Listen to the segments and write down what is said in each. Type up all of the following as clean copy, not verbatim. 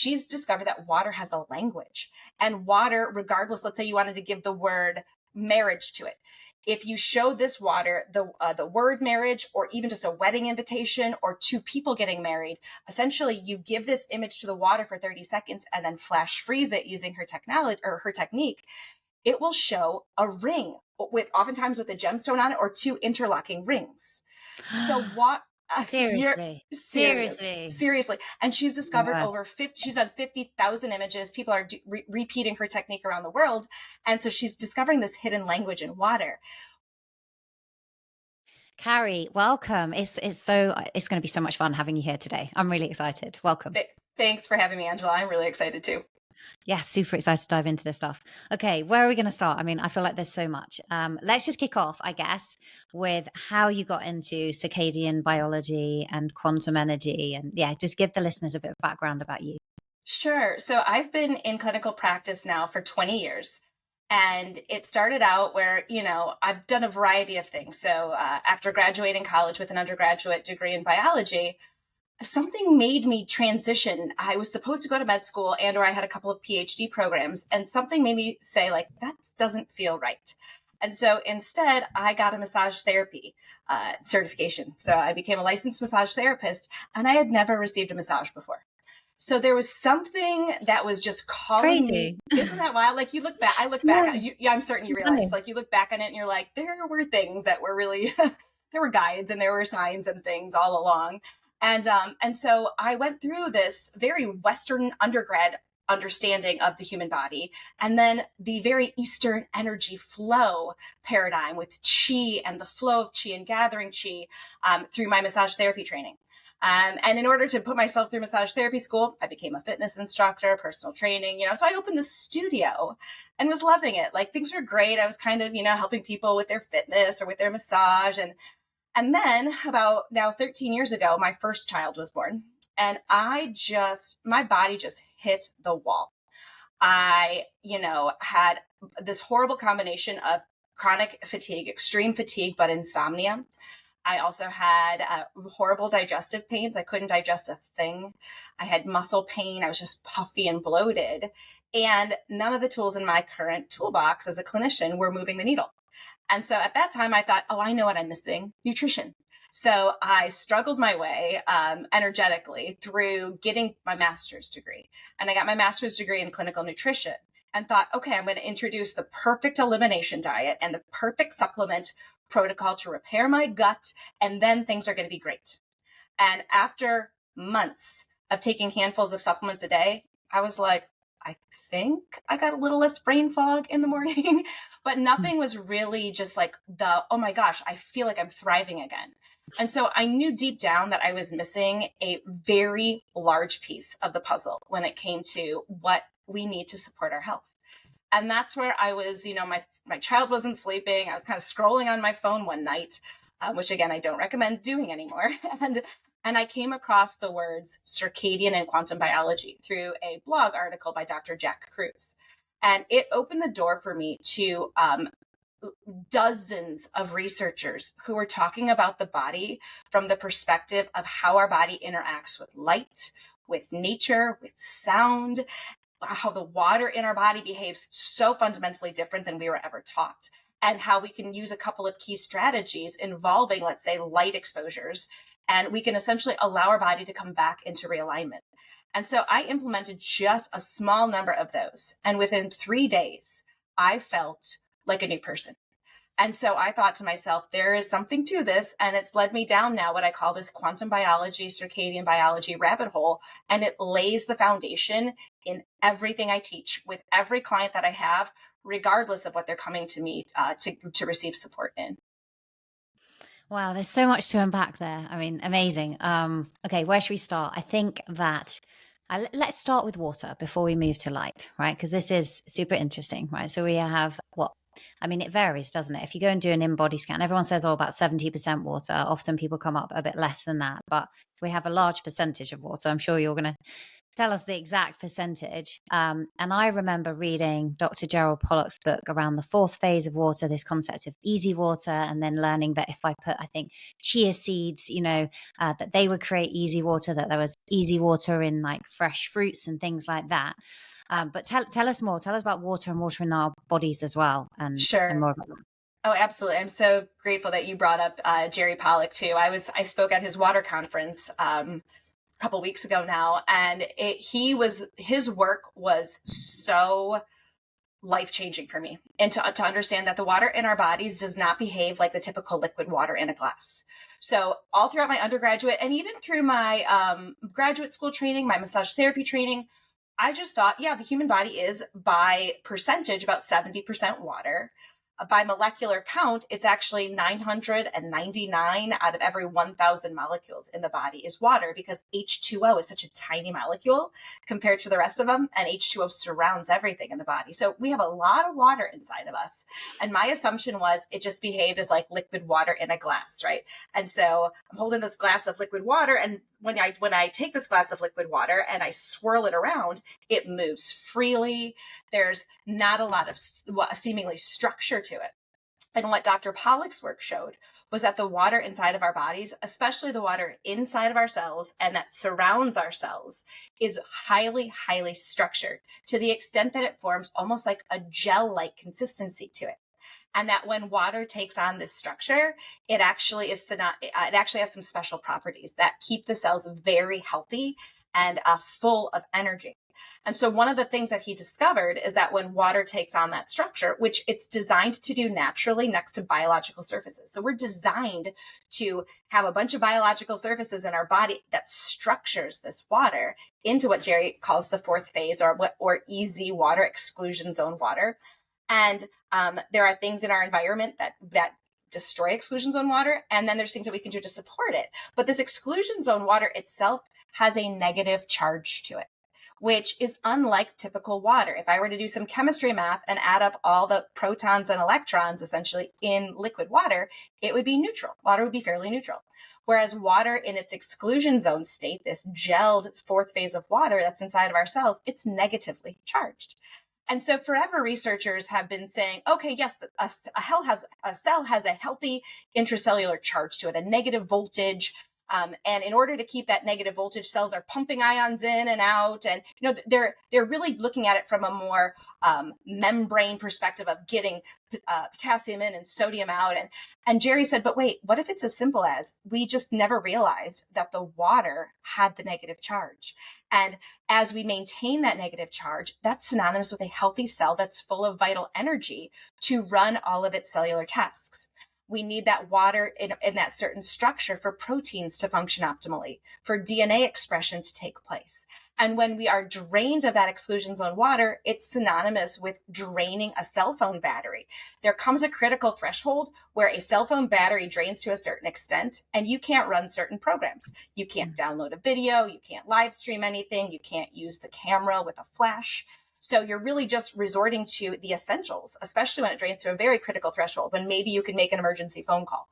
she's discovered that water has a language, and water, regardless, let's say you wanted to give the word marriage to it. If you show this water the word marriage, or even just a wedding invitation, or two people getting married, essentially you give this image to the water for 30 seconds and then flash freeze it using her technology or her technique, it will show a ring oftentimes with a gemstone on it, or two interlocking rings. So what? Seriously. And she's discovered over 50, she's done 50,000 images. People are repeating her technique around the world. And so she's discovering this hidden language in water. Carrie, welcome. It's going to be so much fun having you here today. I'm really excited. Welcome. Thanks for having me, Angela. I'm really excited too. Yeah, super excited to dive into this stuff. Okay, where are we going to start? I mean, I feel like there's so much. Let's just kick off, I guess, with how you got into circadian biology and quantum energy. And yeah, just give the listeners a bit of background about you. Sure. So I've been in clinical practice now for 20 years. And it started out where, I've done a variety of things. So after graduating college with an undergraduate degree in biology, something made me transition. I was supposed to go to med school, or I had a couple of PhD programs, and something made me say, like, that doesn't feel right. And so instead, I got a massage therapy certification. So I became a licensed massage therapist, and I had never received a massage before. So there was something that was just calling me. Isn't that wild? Like, you look back, I look back, I'm certain you realize, like, you look back on it and you're like, there were things that were really, there were guides and there were signs and things all along. And so I went through this very Western undergrad understanding of the human body, and then the very Eastern energy flow paradigm with chi and the flow of chi and gathering chi through my massage therapy training. And in order to put myself through massage therapy school, I became a fitness instructor, personal training, so I opened this studio and was loving it. Like, things were great. I was kind of, helping people with their fitness or with their massage. And then about now 13 years ago, my first child was born, and my body just hit the wall. I, had this horrible combination of chronic fatigue, extreme fatigue, but insomnia. I also had horrible digestive pains. I couldn't digest a thing. I had muscle pain. I was just puffy and bloated. And none of the tools in my current toolbox as a clinician were moving the needle. And so at that time, I thought, I know what I'm missing: nutrition. So I struggled my way energetically through getting my master's degree. And I got my master's degree in clinical nutrition and thought, okay, I'm going to introduce the perfect elimination diet and the perfect supplement protocol to repair my gut, and then things are going to be great. And after months of taking handfuls of supplements a day, I was like, I think I got a little less brain fog in the morning, but nothing was really just like oh my gosh, I feel like I'm thriving again. And so I knew deep down that I was missing a very large piece of the puzzle when it came to what we need to support our health. And that's where I was, my child wasn't sleeping. I was kind of scrolling on my phone one night, which again, I don't recommend doing anymore. And I came across the words circadian and quantum biology through a blog article by Dr. Jack Kruse. And it opened the door for me to dozens of researchers who were talking about the body from the perspective of how our body interacts with light, with nature, with sound, how the water in our body behaves so fundamentally different than we were ever taught, and how we can use a couple of key strategies involving, let's say, light exposures, and we can essentially allow our body to come back into realignment. And so I implemented just a small number of those. And within 3 days, I felt like a new person. And so I thought to myself, there is something to this. And it's led me down now what I call this quantum biology, circadian biology rabbit hole. And it lays the foundation in everything I teach with every client that I have, regardless of what they're coming to me to receive support in. Wow, there's so much to unpack there. I mean, amazing. Okay, where should we start? I think that let's start with water before we move to light, right? Because this is super interesting, right? So we have it varies, doesn't it? If you go and do an in-body scan, everyone says, about 70% water. Often people come up a bit less than that, but we have a large percentage of water. I'm sure you're going to tell us the exact percentage. And I remember reading Dr. Gerald Pollack's book around the fourth phase of water, this concept of easy water, and then learning that if I put, I think, chia seeds, that they would create easy water, that there was easy water in like fresh fruits and things like that. But tell us more. Tell us about water and water in our bodies as well, and Sure. more about that. Oh, absolutely. I'm so grateful that you brought up Jerry Pollack too. I spoke at his water conference a couple weeks ago now, and his work was so life-changing for me, and to understand that the water in our bodies does not behave like the typical liquid water in a glass. So all throughout my undergraduate and even through my graduate school training, my massage therapy training, I just thought, yeah, the human body is by percentage about 70% water. By molecular count, it's actually 999 out of every 1,000 molecules in the body is water, because H2O is such a tiny molecule compared to the rest of them, and H2O surrounds everything in the body. So we have a lot of water inside of us. And my assumption was it just behaved as like liquid water in a glass, right? And so I'm holding this glass of liquid water, and when I take this glass of liquid water and I swirl it around, it moves freely. There's not a lot of seemingly structure to it. And what Dr. Pollack's work showed was that the water inside of our bodies, especially the water inside of our cells and that surrounds our cells, is highly, highly structured to the extent that it forms almost like a gel-like consistency to it. And that when water takes on this structure, it actually has some special properties that keep the cells very healthy and full of energy. And so one of the things that he discovered is that when water takes on that structure, which it's designed to do naturally next to biological surfaces. So we're designed to have a bunch of biological surfaces in our body that structures this water into what Jerry calls the fourth phase, or easy water, exclusion zone water. And there are things in our environment that destroy exclusion zone water, and then there's things that we can do to support it. But this exclusion zone water itself has a negative charge to it, which is unlike typical water. If I were to do some chemistry math and add up all the protons and electrons essentially in liquid water, it would be neutral. Water would be fairly neutral. Whereas water in its exclusion zone state, this gelled fourth phase of water that's inside of our cells, it's negatively charged. And so forever researchers have been saying, okay, yes, a cell has a healthy intracellular charge to it, a negative voltage. And in order to keep that negative voltage, cells are pumping ions in and out. And, they're really looking at it from a more membrane perspective of getting potassium in and sodium out. And Jerry said, but wait, what if it's as simple as we just never realized that the water had the negative charge? And as we maintain that negative charge, that's synonymous with a healthy cell that's full of vital energy to run all of its cellular tasks. We need that water in that certain structure for proteins to function optimally, for DNA expression to take place. And when we are drained of that exclusion zone water, it's synonymous with draining a cell phone battery. There comes a critical threshold where a cell phone battery drains to a certain extent and you can't run certain programs. You can't download a video, you can't live stream anything, you can't use the camera with a flash. So you're really just resorting to the essentials, especially when it drains to a very critical threshold, when maybe you can make an emergency phone call.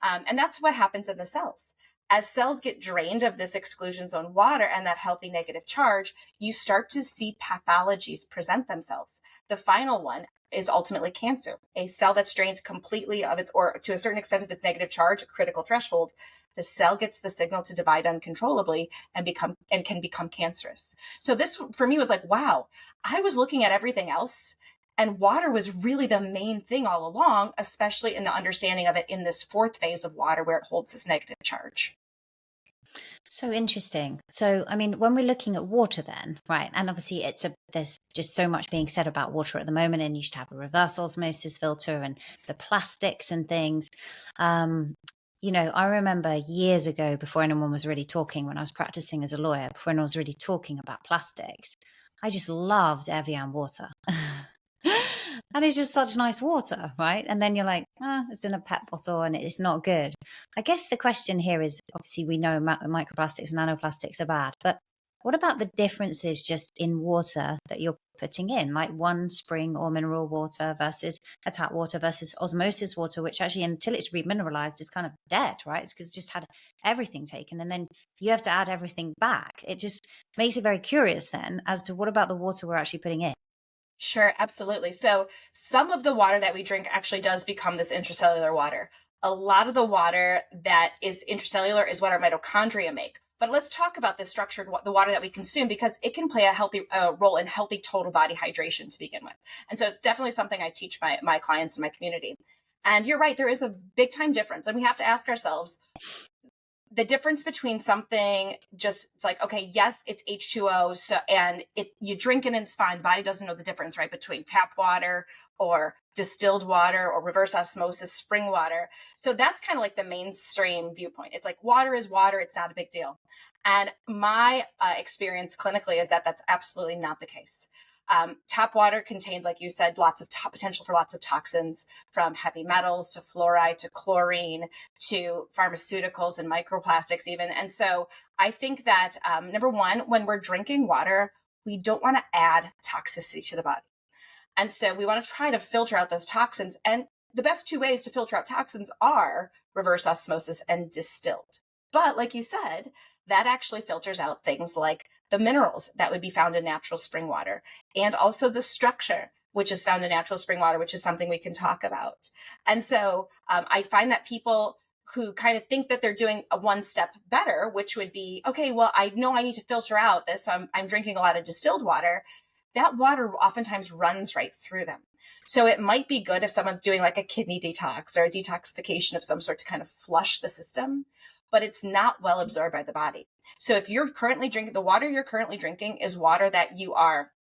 And that's what happens in the cells. As cells get drained of this exclusion zone water and that healthy negative charge, you start to see pathologies present themselves. The final one is ultimately cancer. A cell that's drained completely of its, or to a certain extent of its negative charge, a critical threshold, the cell gets the signal to divide uncontrollably and can become cancerous. So this for me was like, wow, I was looking at everything else, and water was really the main thing all along, especially in the understanding of it in this fourth phase of water where it holds this negative charge. So interesting. So, I mean, when we're looking at water then, right, and obviously there's just so much being said about water at the moment, and you should have a reverse osmosis filter and the plastics and things. I remember years ago, before anyone was really talking, when I was practicing as a lawyer, before anyone was really talking about plastics, I just loved Evian water. And it's just such nice water, right? And then you're like, it's in a PET bottle and it's not good. I guess the question here is, obviously we know microplastics and nanoplastics are bad, but what about the differences just in water that you're putting in, like one spring or mineral water versus a tap water versus osmosis water, which actually, until it's remineralized, is kind of dead, right? It's because it's just had everything taken, and then you have to add everything back. It just makes it very curious then as to what about the water we're actually putting in. Sure, absolutely. So some of the water that we drink actually does become this intracellular water. A lot of the water that is intracellular is what our mitochondria make. But let's talk about the structured, the water that we consume, because it can play a healthy role in healthy total body hydration to begin with. And so it's definitely something I teach my clients in my community. And you're right, there is a big time difference. And we have to ask ourselves, the difference between something just, it's like, okay, yes, it's H2O. So, and you drink it and it's fine. The body doesn't know the difference, right? Between tap water or distilled water or reverse osmosis spring water. So that's kind of like the mainstream viewpoint. It's like water is water. It's not a big deal. And my experience clinically is that that's absolutely not the case. Tap water contains, like you said, lots of potential for lots of toxins, from heavy metals to fluoride to chlorine to pharmaceuticals and microplastics even. And so I think that number one, when we're drinking water, we don't want to add toxicity to the body. And so we want to try to filter out those toxins. And the best two ways to filter out toxins are reverse osmosis and distilled. But like you said, that actually filters out things like the minerals that would be found in natural spring water, and also the structure, which is found in natural spring water, which is something we can talk about. And so I find that people who kind of think that they're doing a one step better, which would be, okay, well, I know I need to filter out this, so I'm drinking a lot of distilled water. That water oftentimes runs right through them. So it might be good if someone's doing like a kidney detox or a detoxification of some sort to kind of flush the system, but it's not well absorbed by the body. So if you're currently drinking, the water you're currently drinking is water that you are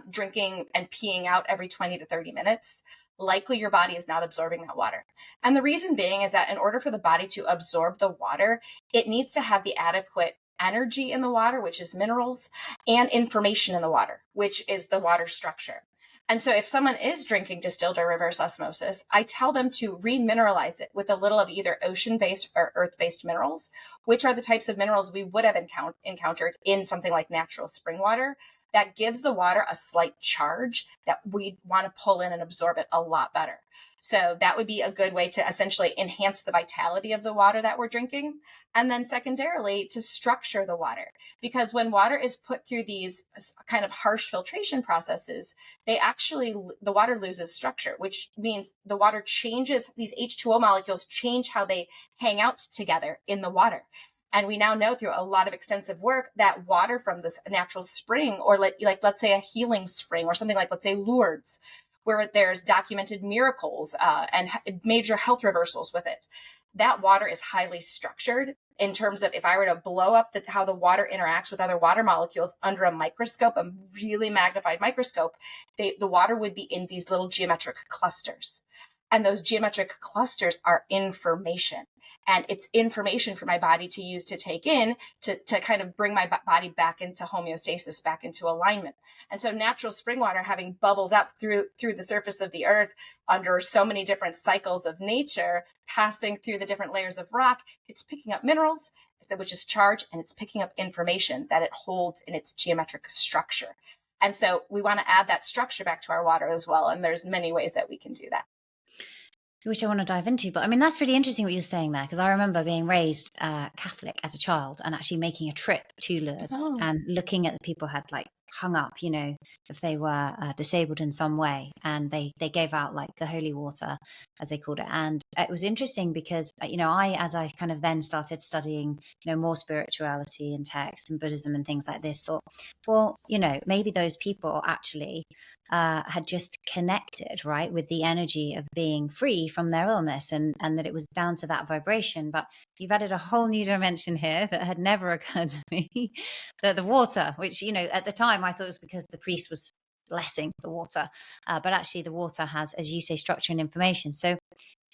drinking and peeing out every 20 to 30 minutes, likely your body is not absorbing that water. And the reason being is that in order for the body to absorb the water, it needs to have the adequate energy in the water, which is minerals, and information in the water, which is the water structure. And so if someone is drinking distilled or reverse osmosis, I tell them to remineralize it with a little of either ocean-based or earth-based minerals, which are the types of minerals we would have encountered in something like natural spring water. That gives the water a slight charge that we want to pull in and absorb it a lot better. So that would be a good way to essentially enhance the vitality of the water that we're drinking. And then secondarily, to structure the water. Because when water is put through these kind of harsh filtration processes, the water loses structure, which means the water changes, these H2O molecules change how they hang out together in the water. And we now know through a lot of extensive work that water from this natural spring, or let's say a healing spring, or something like, let's say Lourdes, where there's documented miracles and major health reversals with it, that water is highly structured in terms of, if I were to blow up how the water interacts with other water molecules under a microscope, a really magnified microscope, the water would be in these little geometric clusters. And those geometric clusters are information. And it's information for my body to use to take in to kind of bring my body back into homeostasis, back into alignment. And so natural spring water, having bubbled up through the surface of the earth under so many different cycles of nature, passing through the different layers of rock, it's picking up minerals, which is charge, and it's picking up information that it holds in its geometric structure. And so we want to add that structure back to our water as well. And there's many ways that we can do that, which I want to dive into. But I mean, that's really interesting what you're saying there, because I remember being raised Catholic as a child and actually making a trip to Lourdes and looking at the people had like hung up, you know, if they were disabled in some way, and they gave out like the holy water, as they called it. And it was interesting because, you know, as I kind of then started studying, you know, more spirituality and text and Buddhism and things like this, thought, well, you know, maybe those people actually had just connected, right, with the energy of being free from their illness, and that it was down to that vibration. But you've added a whole new dimension here that had never occurred to me, the water, which, you know, at the time I thought it was because the priest was blessing the water, but actually the water has, as you say, structure and information. So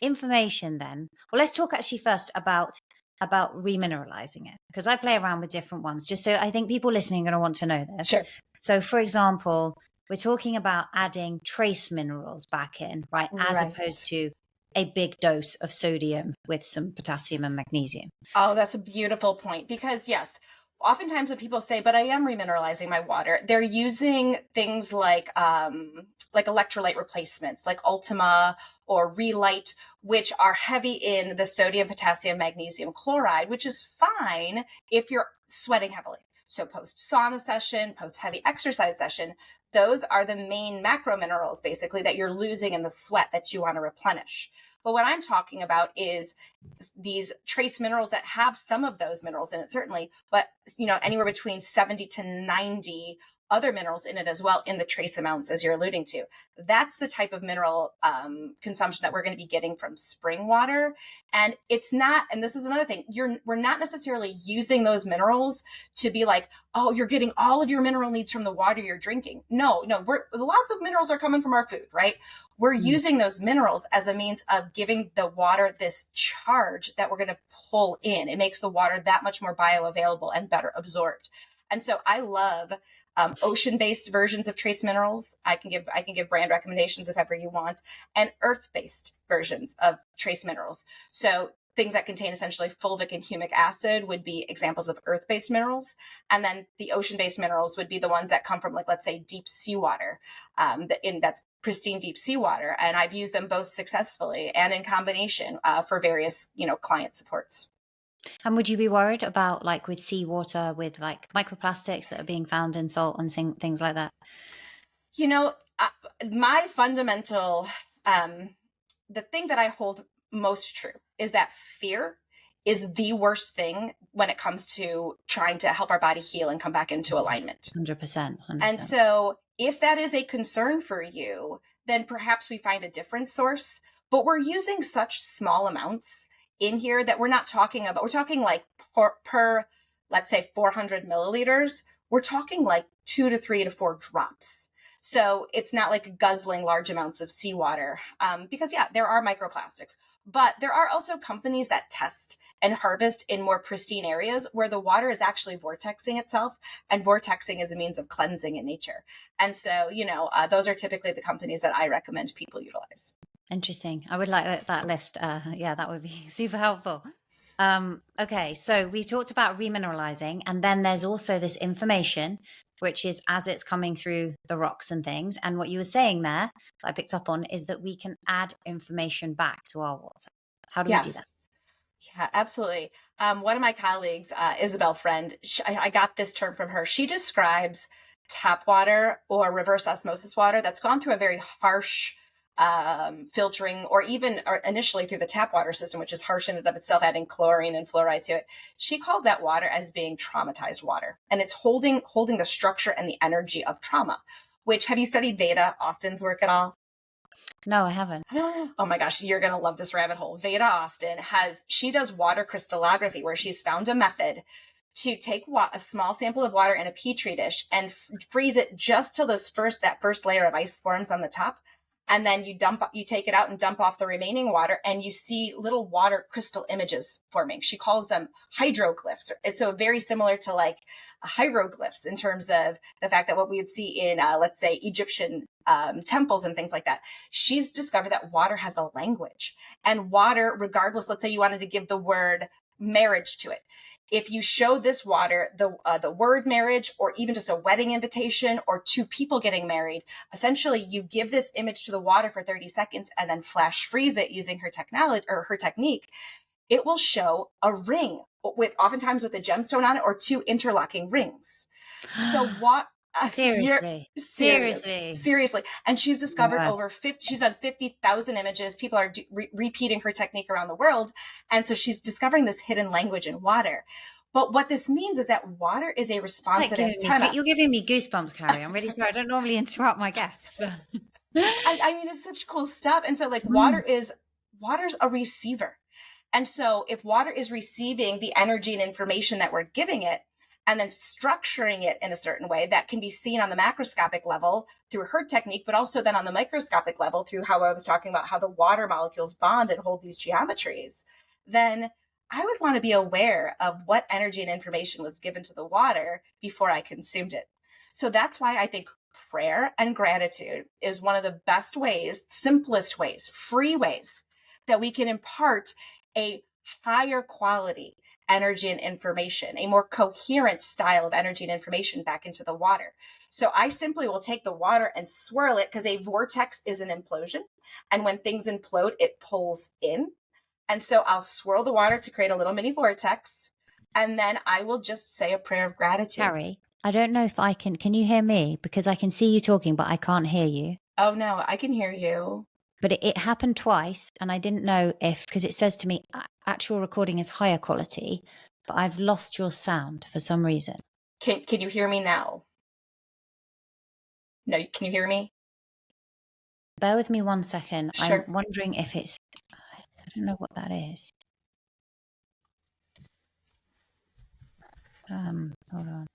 information then, well, let's talk actually first about remineralizing it, because I play around with different ones, just so I think people listening are going to want to know this. Sure. So for example, we're talking about adding trace minerals back in, right? As opposed to a big dose of sodium with some potassium and magnesium. Oh, that's a beautiful point, because yes, oftentimes when people say, but I am remineralizing my water, they're using things like electrolyte replacements, like Ultima or Relight, which are heavy in the sodium, potassium, magnesium chloride, which is fine if you're sweating heavily. So post sauna session, post heavy exercise session, those are the main macro minerals basically that you're losing in the sweat that you want to replenish. But what I'm talking about is these trace minerals that have some of those minerals in it, certainly, but anywhere between 70 to 90 other minerals in it as well in the trace amounts, as you're alluding to. That's the type of mineral consumption that we're going to be getting from spring water. And it's not, and this is another thing, we're not necessarily using those minerals to be like, oh, you're getting all of your mineral needs from the water you're drinking. No, a lot of the minerals are coming from our food, right? We're using those minerals as a means of giving the water this charge that we're going to pull in. It makes the water that much more bioavailable and better absorbed. And so I love ocean-based versions of trace minerals. I can give brand recommendations if ever you want, and earth-based versions of trace minerals. So things that contain essentially fulvic and humic acid would be examples of earth-based minerals. And then the ocean-based minerals would be the ones that come from, like, let's say, deep seawater, that's pristine deep seawater. And I've used them both successfully and in combination for various, client supports. And would you be worried about, like, with seawater, with like microplastics that are being found in salt and things like that? My fundamental, the thing that I hold most true is that fear is the worst thing when it comes to trying to help our body heal and come back into alignment. 100%. And so if that is a concern for you, then perhaps we find a different source, but we're using such small amounts in here that we're talking like per, let's say 400 milliliters, we're talking like 2 to 3 to 4 drops. So it's not like guzzling large amounts of seawater, because there are microplastics, but there are also companies that test and harvest in more pristine areas where the water is actually vortexing itself, and vortexing is a means of cleansing in nature. And so, those are typically the companies that I recommend people utilize. Interesting. I would like that list. That would be super helpful. Okay, so we talked about remineralizing, and then there's also this information, which is as it's coming through the rocks and things. And what you were saying there, that I picked up on, is that we can add information back to our water. How do we do that? Yeah, absolutely. One of my colleagues, Isabel Friend, I got this term from her. She describes tap water or reverse osmosis water that's gone through a very harsh filtering, or initially through the tap water system, which is harsh in and of itself, adding chlorine and fluoride to it. She calls that water as being traumatized water, and it's holding the structure and the energy of trauma. Which, have you studied Veda Austin's work at all? No, I haven't. Oh my gosh, you're going to love this rabbit hole. Veda Austin she does water crystallography, where she's found a method to take a small sample of water in a petri dish and freeze it just till that first layer of ice forms on the top. And then you take it out and dump off the remaining water, and you see little water crystal images forming. She calls them hydroglyphs. It's so very similar to like hieroglyphs in terms of the fact that what we would see in, let's say, Egyptian temples and things like that. She's discovered that water has a language, and water, regardless, let's say you wanted to give the word marriage to it. If you show this water the word marriage, or even just a wedding invitation, or two people getting married, essentially you give this image to the water for 30 seconds and then flash freeze it using her technology or her technique, it will show a ring oftentimes with a gemstone on it, or two interlocking rings. So what? Seriously. And she's discovered she's done 50,000 images. People are repeating her technique around the world. And so she's discovering this hidden language in water. But what this means is that water is a responsive antenna. You're giving me goosebumps, Carrie. I'm really sorry. I don't normally interrupt my guests. I mean, it's such cool stuff. And so water's a receiver. And so if water is receiving the energy and information that we're giving it, and then structuring it in a certain way that can be seen on the macroscopic level through her technique, but also then on the microscopic level through how I was talking about how the water molecules bond and hold these geometries, then I would want to be aware of what energy and information was given to the water before I consumed it. So that's why I think prayer and gratitude is one of the best ways, simplest ways, free ways that we can impart a higher quality energy and information, a more coherent style of energy and information back into the water. So I simply will take the water and swirl it, because a vortex is an implosion. And when things implode, it pulls in. And so I'll swirl the water to create a little mini vortex. And then I will just say a prayer of gratitude. Carrie, I don't know if I can you hear me? Because I can see you talking, but I can't hear you. Oh no, I can hear you. But it happened twice, and I didn't know if, because it says to me, actual recording is higher quality, but I've lost your sound for some reason. Can you hear me now? No, can you hear me? Bear with me 1 second. Sure. I'm wondering if it's, I don't know what that is. Hold on.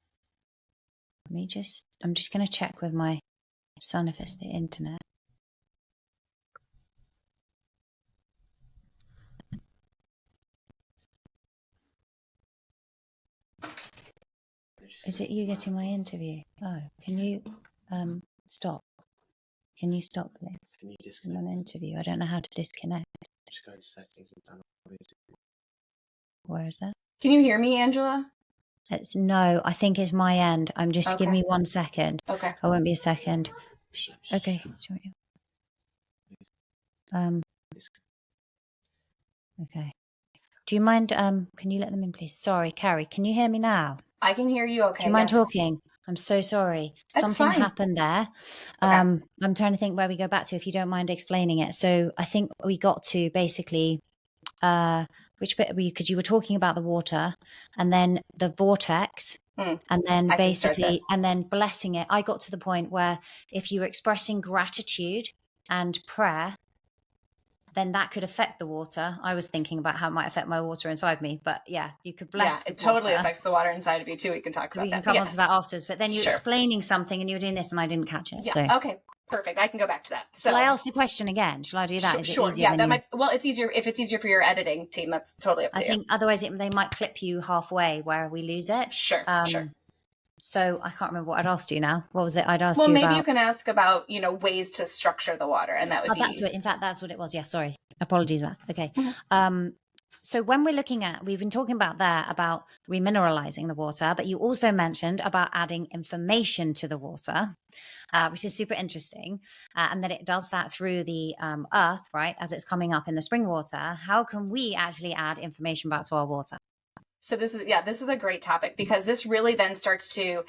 I'm just going to check with my son if it's the internet. Is it you getting my interview? Oh, can you stop? Can you stop, please? Can you I'm disconnect? on an interview. I don't know how to disconnect. Just go to settings and turn off audio. Where is that? Can you hear me, Angela? No, I think it's my end. Okay. Give me 1 second. Okay. I won't be a second. Okay. Okay. Do you mind, can you let them in, please? Sorry, Carrie, can you hear me now? I can hear you okay. Do you mind yes. talking? I'm so sorry. That's Something fine. happened there. Okay. I'm trying to think where we go back to, if you don't mind explaining it. So I think we got to basically, which bit because you were talking about the water and then the vortex and then basically, and then blessing it. I got to the point where if you were expressing gratitude and prayer, then that could affect the water. I was thinking about how it might affect my water inside me, but yeah, you could bless. Yeah, it totally affects the water inside of you too. We can talk about that. We can come on to that afterwards. But then you're explaining something and you were doing this and I didn't catch it. Yeah. So. Okay. Perfect. I can go back to that. So shall I ask the question again? Shall I do that? Sure. Is it easier? Yeah, well, it's easier if it's easier for your editing team. That's totally up to you. I think otherwise they might clip you halfway where we lose it. Sure. So I can't remember what I'd asked you now. What was it I'd asked you about? Well, maybe you can ask about, ways to structure the water, and that would be... That's what, in fact, that's what it was. Yeah, sorry. Apologies for that. Okay. Mm-hmm. So when we're looking at, we've been talking about remineralizing the water, but you also mentioned about adding information to the water, which is super interesting. And that it does that through the earth, right? As it's coming up in the spring water. How can we actually add information back to our water? So this is a great topic, because this really then starts to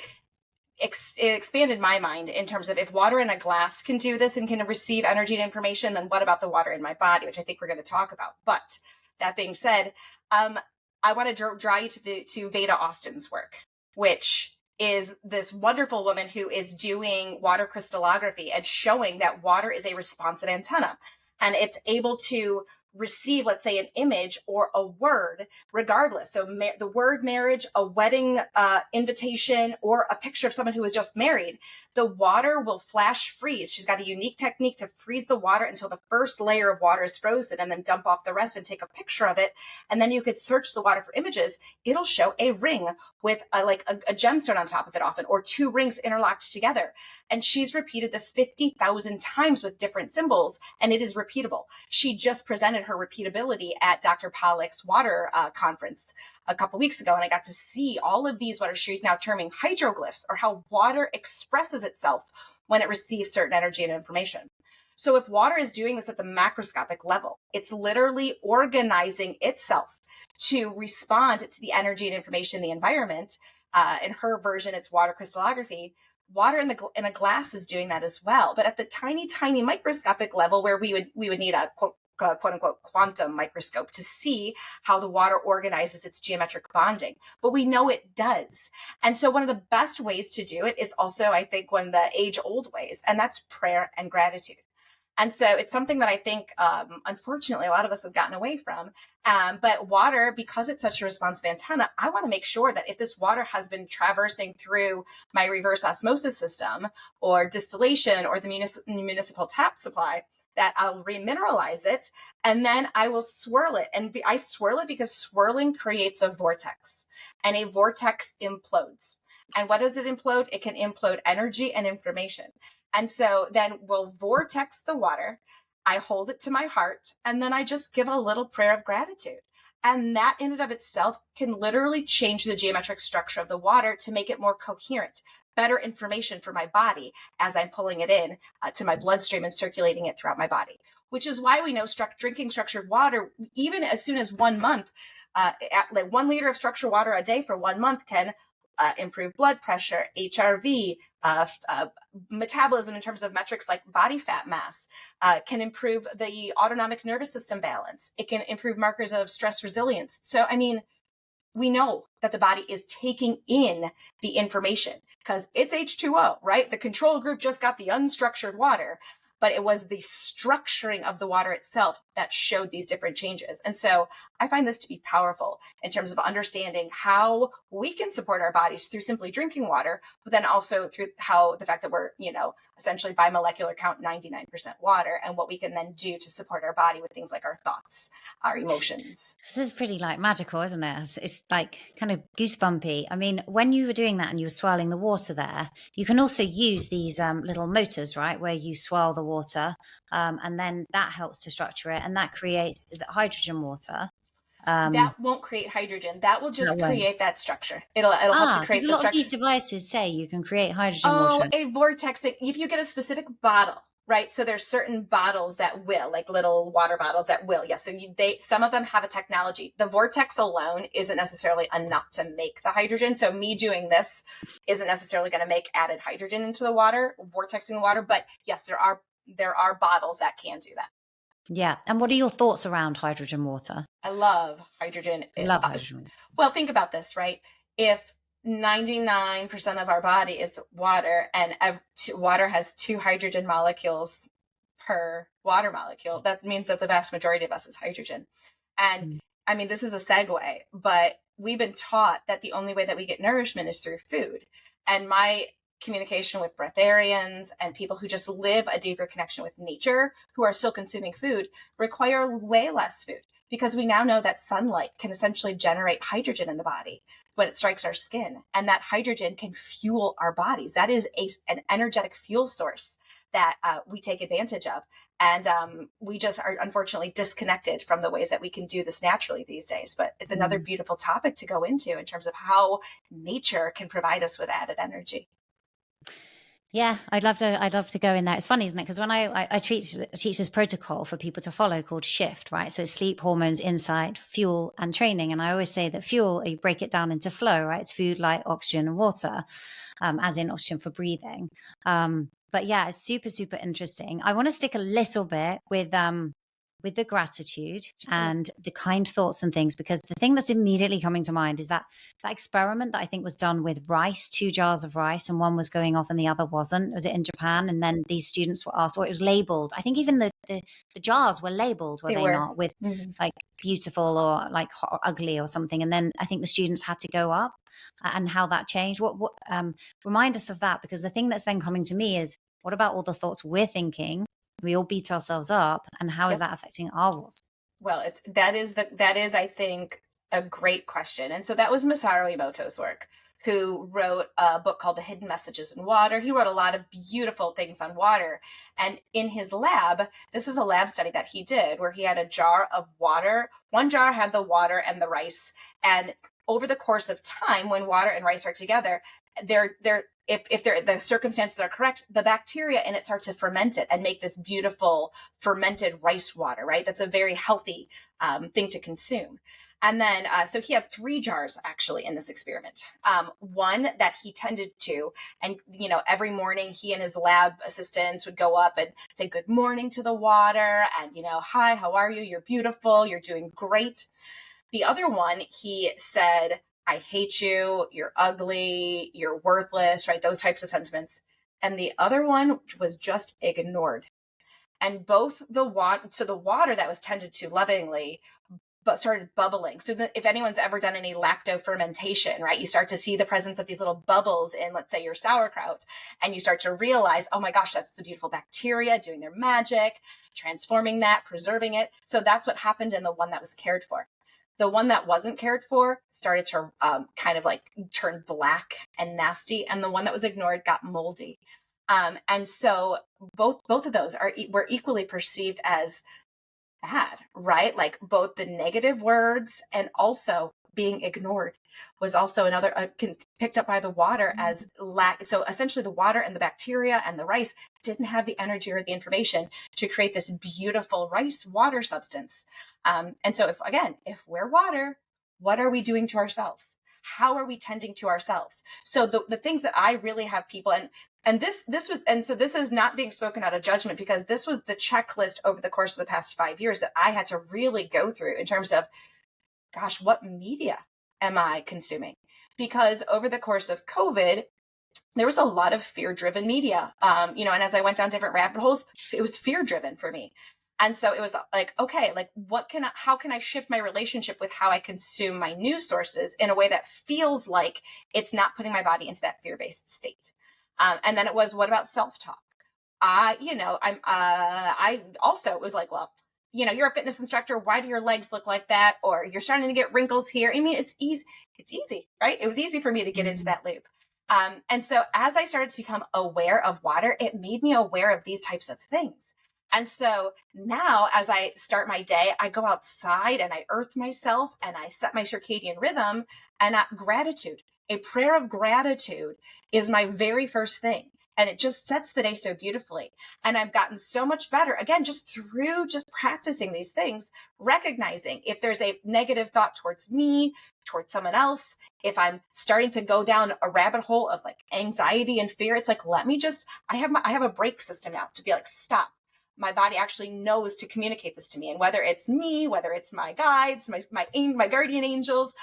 it expanded my mind in terms of, if water in a glass can do this and can receive energy and information, then what about the water in my body, which I think we're going to talk about. But that being said, I want to draw you to Veda Austin's work, which is this wonderful woman who is doing water crystallography and showing that water is a responsive antenna, and it's able to receive, let's say, an image or a word regardless. So the word marriage, a wedding invitation, or a picture of someone who was just married, the water will flash freeze. She's got a unique technique to freeze the water until the first layer of water is frozen, and then dump off the rest and take a picture of it. And then you could search the water for images. It'll show a ring with a gemstone on top of it often, or two rings interlocked together. And she's repeated this 50,000 times with different symbols, and it is repeatable. She just presented her repeatability at Dr. Pollack's water conference a couple weeks ago, and I got to see all of these, what she's now terming hydroglyphs, or how water expresses itself when it receives certain energy and information. So if water is doing this at the macroscopic level, it's literally organizing itself to respond to the energy and information in the environment. In her version, it's water crystallography. Water in a glass is doing that as well, but at the tiny, tiny microscopic level, where we would need a quote unquote quantum microscope to see how the water organizes its geometric bonding. But we know it does. And so one of the best ways to do it is also, I think, one of the age-old ways, and that's prayer and gratitude. And so it's something that I think, unfortunately, a lot of us have gotten away from. But water, because it's such a responsive antenna, I want to make sure that if this water has been traversing through my reverse osmosis system, or distillation, or the municipal tap supply, that I'll remineralize it, and then I will swirl it. And I swirl it because swirling creates a vortex, and a vortex implodes. And what does it implode? It can implode energy and information. And so then we'll vortex the water. I hold it to my heart, and then I just give a little prayer of gratitude. And that in and of itself can literally change the geometric structure of the water to make it more coherent, better information for my body as I'm pulling it in to my bloodstream and circulating it throughout my body, which is why we know drinking structured water, even as soon as 1 month, like 1 liter of structured water a day for 1 month can improve blood pressure, HRV, metabolism in terms of metrics like body fat mass, can improve the autonomic nervous system balance. It can improve markers of stress resilience. So, I mean, we know that the body is taking in the information because it's H2O, right? The control group just got the unstructured water, but it was the structuring of the water itself that showed these different changes. And so I find this to be powerful in terms of understanding how we can support our bodies through simply drinking water, but then also through how the fact that we're, essentially by molecular count, 99% water, and what we can then do to support our body with things like our thoughts, our emotions. This is pretty like magical, isn't it? It's like kind of goosebumpy. I mean, when you were doing that and you were swirling the water there, you can also use these little motors, right? Where you swirl the water and then that helps to structure it. And that creates, is it hydrogen water? That won't create hydrogen. That will just create that structure. It'll help to create the structure. A lot of these devices say you can create hydrogen water. A vortex. If you get a specific bottle, right? So there's certain bottles that will, like little water bottles that will. Yes. So some of them have a technology. The vortex alone isn't necessarily enough to make the hydrogen. So me doing this isn't necessarily going to make added hydrogen into the water, vortexing the water. But yes, there are bottles that can do that. Yeah. And what are your thoughts around hydrogen water? I love hydrogen. Well, think about this, right? If 99% of our body is water and water has 2 hydrogen molecules per water molecule, that means that the vast majority of us is hydrogen. And I mean, this is a segue, but we've been taught that the only way that we get nourishment is through food. And my communication with breatharians and people who just live a deeper connection with nature, who are still consuming food, require way less food, because we now know that sunlight can essentially generate hydrogen in the body when it strikes our skin. And that hydrogen can fuel our bodies. That is an energetic fuel source that we take advantage of. And we just are unfortunately disconnected from the ways that we can do this naturally these days. But it's another beautiful topic to go into in terms of how nature can provide us with added energy. Yeah, I'd love to go in there. It's funny, isn't it? Because when I teach this protocol for people to follow called SHIFT, right? So sleep, hormones, insight, fuel, and training. And I always say that fuel, you break it down into flow, right? It's food, light, oxygen, and water, as in oxygen for breathing. But yeah, it's super, super interesting. I want to stick a little bit with the gratitude and the kind thoughts and things, because the thing that's immediately coming to mind is that experiment that I think was done with rice, 2 jars of rice, and one was going off and the other wasn't. Was it in Japan? And then these students were asked, or it was labeled. I think even the jars were labeled, were they not, with like beautiful or like hot or ugly or something. And then I think the students had to go up, and how that changed. What remind us of that, because the thing that's then coming to me is, what about all the thoughts we're thinking? We all beat ourselves up, and how is that affecting our water? Well, that is I think a great question. And so that was Masaru Emoto's work, who wrote a book called The Hidden Messages in Water. He wrote a lot of beautiful things on water. And in his lab, this is a lab study that he did where he had a jar of water. One jar had the water and the rice. And over the course of time, when water and rice are together, if the circumstances are correct, the bacteria in it start to ferment it and make this beautiful fermented rice water, right? That's a very healthy thing to consume. And then, so he had 3 jars actually in this experiment. One that he tended to, and, every morning he and his lab assistants would go up and say good morning to the water and, hi, how are you? You're beautiful. You're doing great. The other one, he said, I hate you, you're ugly, you're worthless, right? Those types of sentiments. And the other one was just ignored. And both the water that was tended to lovingly, but started bubbling. So if anyone's ever done any lacto fermentation, right, you start to see the presence of these little bubbles in, let's say, your sauerkraut, and you start to realize, oh my gosh, that's the beautiful bacteria doing their magic, transforming that, preserving it. So that's what happened in the one that was cared for. The one that wasn't cared for started to kind of like turn black and nasty, and the one that was ignored got moldy. And so both of those were equally perceived as bad, right? Like both the negative words and also being ignored was also another picked up by the water as lack. So essentially the water and the bacteria and the rice didn't have the energy or the information to create this beautiful rice water substance. And so if we're water, what are we doing to ourselves? How are we tending to ourselves? So the things that I really have people, and this was, and so this is not being spoken out of judgment, because this was the checklist over the course of the past 5 years that I had to really go through in terms of, gosh, what media am I consuming? Because over the course of COVID, there was a lot of fear-driven media, and as I went down different rabbit holes, it was fear-driven for me. And so it was like, okay, like how can I shift my relationship with how I consume my news sources in a way that feels like it's not putting my body into that fear-based state? And then it was, what about self-talk? I also was like, well, you're a fitness instructor. Why do your legs look like that? Or you're starting to get wrinkles here. I mean, it's easy, right? It was easy for me to get into that loop. And so as I started to become aware of water, it made me aware of these types of things. And so now as I start my day, I go outside and I earth myself and I set my circadian rhythm, and gratitude, a prayer of gratitude is my very first thing. And it just sets the day so beautifully. And I've gotten so much better, again, just through just practicing these things, recognizing if there's a negative thought towards me, towards someone else, if I'm starting to go down a rabbit hole of like anxiety and fear, it's like, I have a brake system now to be like, stop. My body actually knows to communicate this to me. And whether it's me, whether it's my guides, my guardian angels,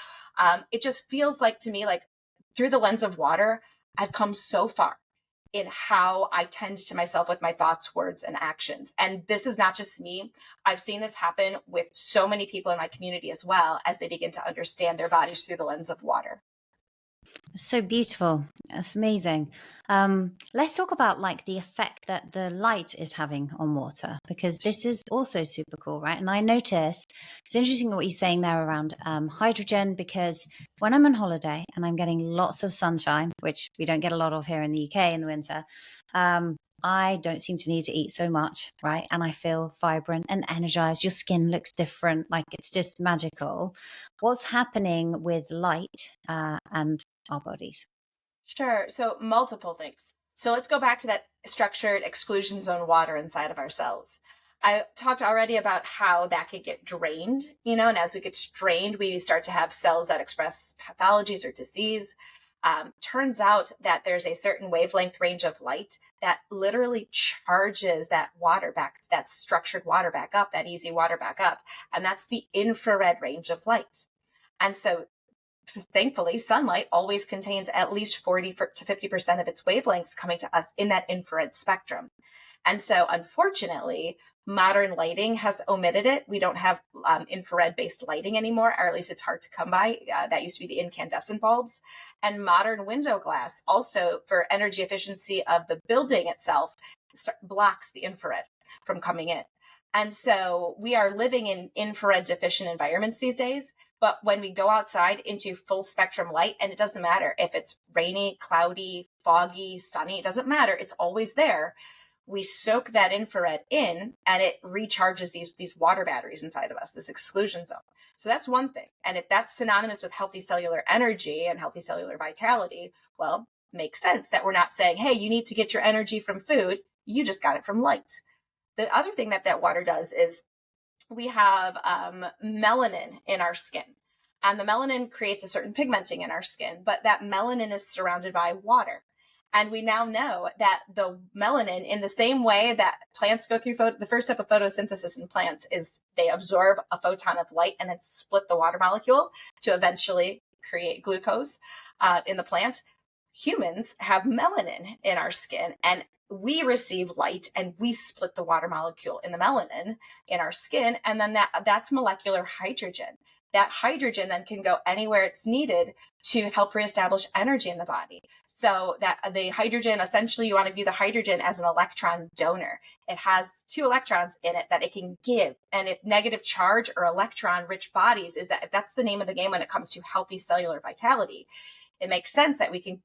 it just feels like to me, like through the lens of water, I've come so far in how I tend to myself with my thoughts, words, and actions. And this is not just me. I've seen this happen with so many people in my community as well, as they begin to understand their bodies through the lens of water. So beautiful. That's amazing. Let's talk about like the effect that the light is having on water, because this is also super cool, right? And I noticed it's interesting what you're saying there around hydrogen, because when I'm on holiday and I'm getting lots of sunshine, which we don't get a lot of here in the UK in the winter, I don't seem to need to eat so much, right? And I feel vibrant and energized. Your skin looks different. Like it's just magical. What's happening with light and our bodies? Sure. So multiple things. So let's go back to that structured exclusion zone water inside of our cells. I talked already about how that could get drained, and as it gets drained, we start to have cells that express pathologies or disease. Turns out that there's a certain wavelength range of light that literally charges that water back, that structured water back up, that easy water back up. And that's the infrared range of light. And so thankfully, sunlight always contains at least 40 to 50% of its wavelengths coming to us in that infrared spectrum. And so unfortunately, modern lighting has omitted it. We don't have infrared-based lighting anymore, or at least it's hard to come by. That used to be the incandescent bulbs. And modern window glass, also for energy efficiency of the building itself, blocks the infrared from coming in. And so we are living in infrared deficient environments these days. But when we go outside into full spectrum light, and it doesn't matter if it's rainy, cloudy, foggy, sunny, it doesn't matter. It's always there. We soak that infrared in and it recharges these water batteries inside of us, this exclusion zone. So that's one thing. And if that's synonymous with healthy cellular energy and healthy cellular vitality, well, makes sense that we're not saying, hey, you need to get your energy from food. You just got it from light. The other thing that water does is we have melanin in our skin. And the melanin creates a certain pigmenting in our skin, but that melanin is surrounded by water. And we now know that the melanin, in the same way that plants go through the first step of photosynthesis in plants is they absorb a photon of light and then split the water molecule to eventually create glucose in the plant. Humans have melanin in our skin, and we receive light and we split the water molecule in the melanin in our skin. And then that's molecular hydrogen. That hydrogen then can go anywhere it's needed to help reestablish energy in the body. So that the hydrogen, essentially you want to view the hydrogen as an electron donor. It has 2 electrons in it that it can give. And if negative charge or electron rich bodies if that's the name of the game when it comes to healthy cellular vitality, it makes sense that we can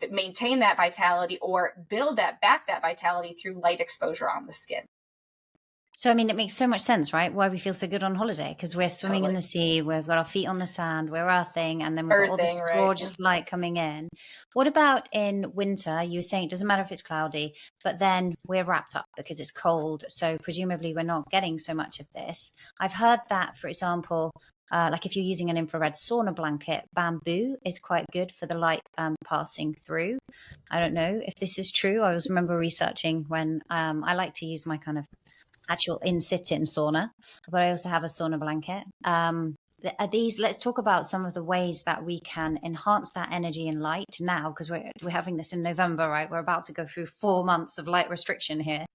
maintain that vitality or build that vitality through light exposure on the skin. So, I mean, it makes so much sense, right? Why we feel so good on holiday, because we're swimming in Totally. the sea, we've got our feet on the sand, we're earthing, and then we've got all Earthing, this right? gorgeous light coming in. What about in winter? You were saying it doesn't matter if it's cloudy, but then we're wrapped up because it's cold. So presumably we're not getting so much of this. I've heard that, for example, like if you're using an infrared sauna blanket, bamboo is quite good for the light passing through. I don't know if this is true. I was remember researching when I like to use my kind of actual in-sit-in sauna, but I also have a sauna blanket. Are these? Let's talk about some of the ways that we can enhance that energy and light now, because we're having this in November, right? We're about to go through 4 months of light restriction here.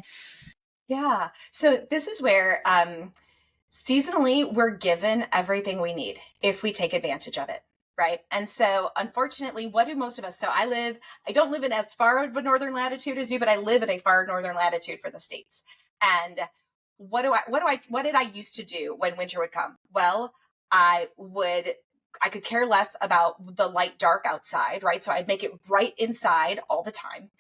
Yeah. So this is where seasonally we're given everything we need if we take advantage of it. Right. And so unfortunately, what do most of us? So I don't live in as far of a northern latitude as you, but I live in a far northern latitude for the States. And what did I used to do when winter would come? Well, I could care less about the light dark outside, right? So I'd make it bright inside all the time.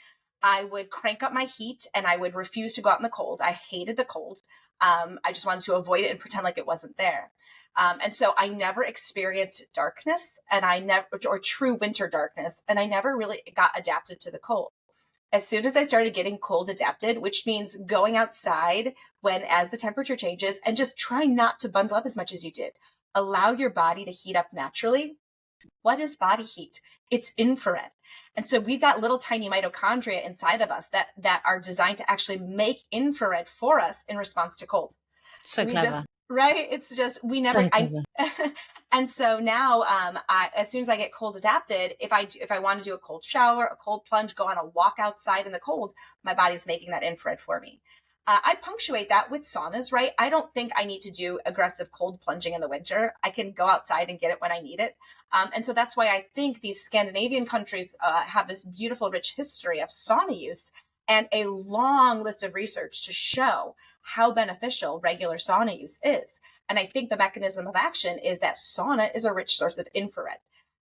I would crank up my heat and I would refuse to go out in the cold. I hated the cold. I just wanted to avoid it and pretend like it wasn't there. And so I never experienced darkness or true winter darkness. And I never really got adapted to the cold. As soon as I started getting cold adapted, which means going outside as the temperature changes and just try not to bundle up as much as you did. Allow your body to heat up naturally. What is body heat? It's infrared. And so we've got little tiny mitochondria inside of us that are designed to actually make infrared for us in response to cold. So clever. Right? It's just, we never, and so now, as soon as I get cold adapted, if I want to do a cold shower, a cold plunge, go on a walk outside in the cold, my body's making that infrared for me. I punctuate that with saunas, right? I don't think I need to do aggressive cold plunging in the winter. I can go outside and get it when I need it. And so that's why I think these Scandinavian countries have this beautiful, rich history of sauna use and a long list of research to show how beneficial regular sauna use is. And I think the mechanism of action is that sauna is a rich source of infrared.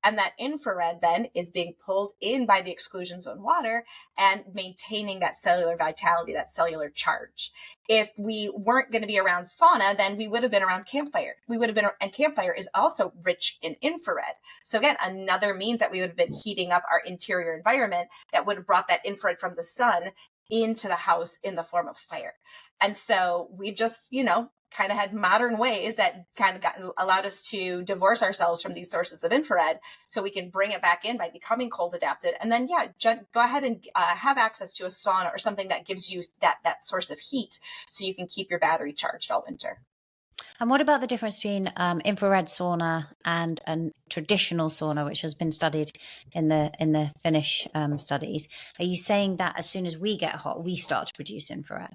And that infrared then is being pulled in by the exclusion zone water and maintaining that cellular vitality, that cellular charge. If we weren't going to be around sauna, then we would have been around campfire. And campfire is also rich in infrared. So again, another means that we would have been heating up our interior environment that would have brought that infrared from the sun into the house in the form of fire. And so we've just, kind of had modern ways that kind of allowed us to divorce ourselves from these sources of infrared so we can bring it back in by becoming cold adapted. And then, go ahead and have access to a sauna or something that gives you that source of heat so you can keep your battery charged all winter. And what about the difference between infrared sauna and a traditional sauna, which has been studied in the Finnish studies? Are you saying that as soon as we get hot, we start to produce infrared?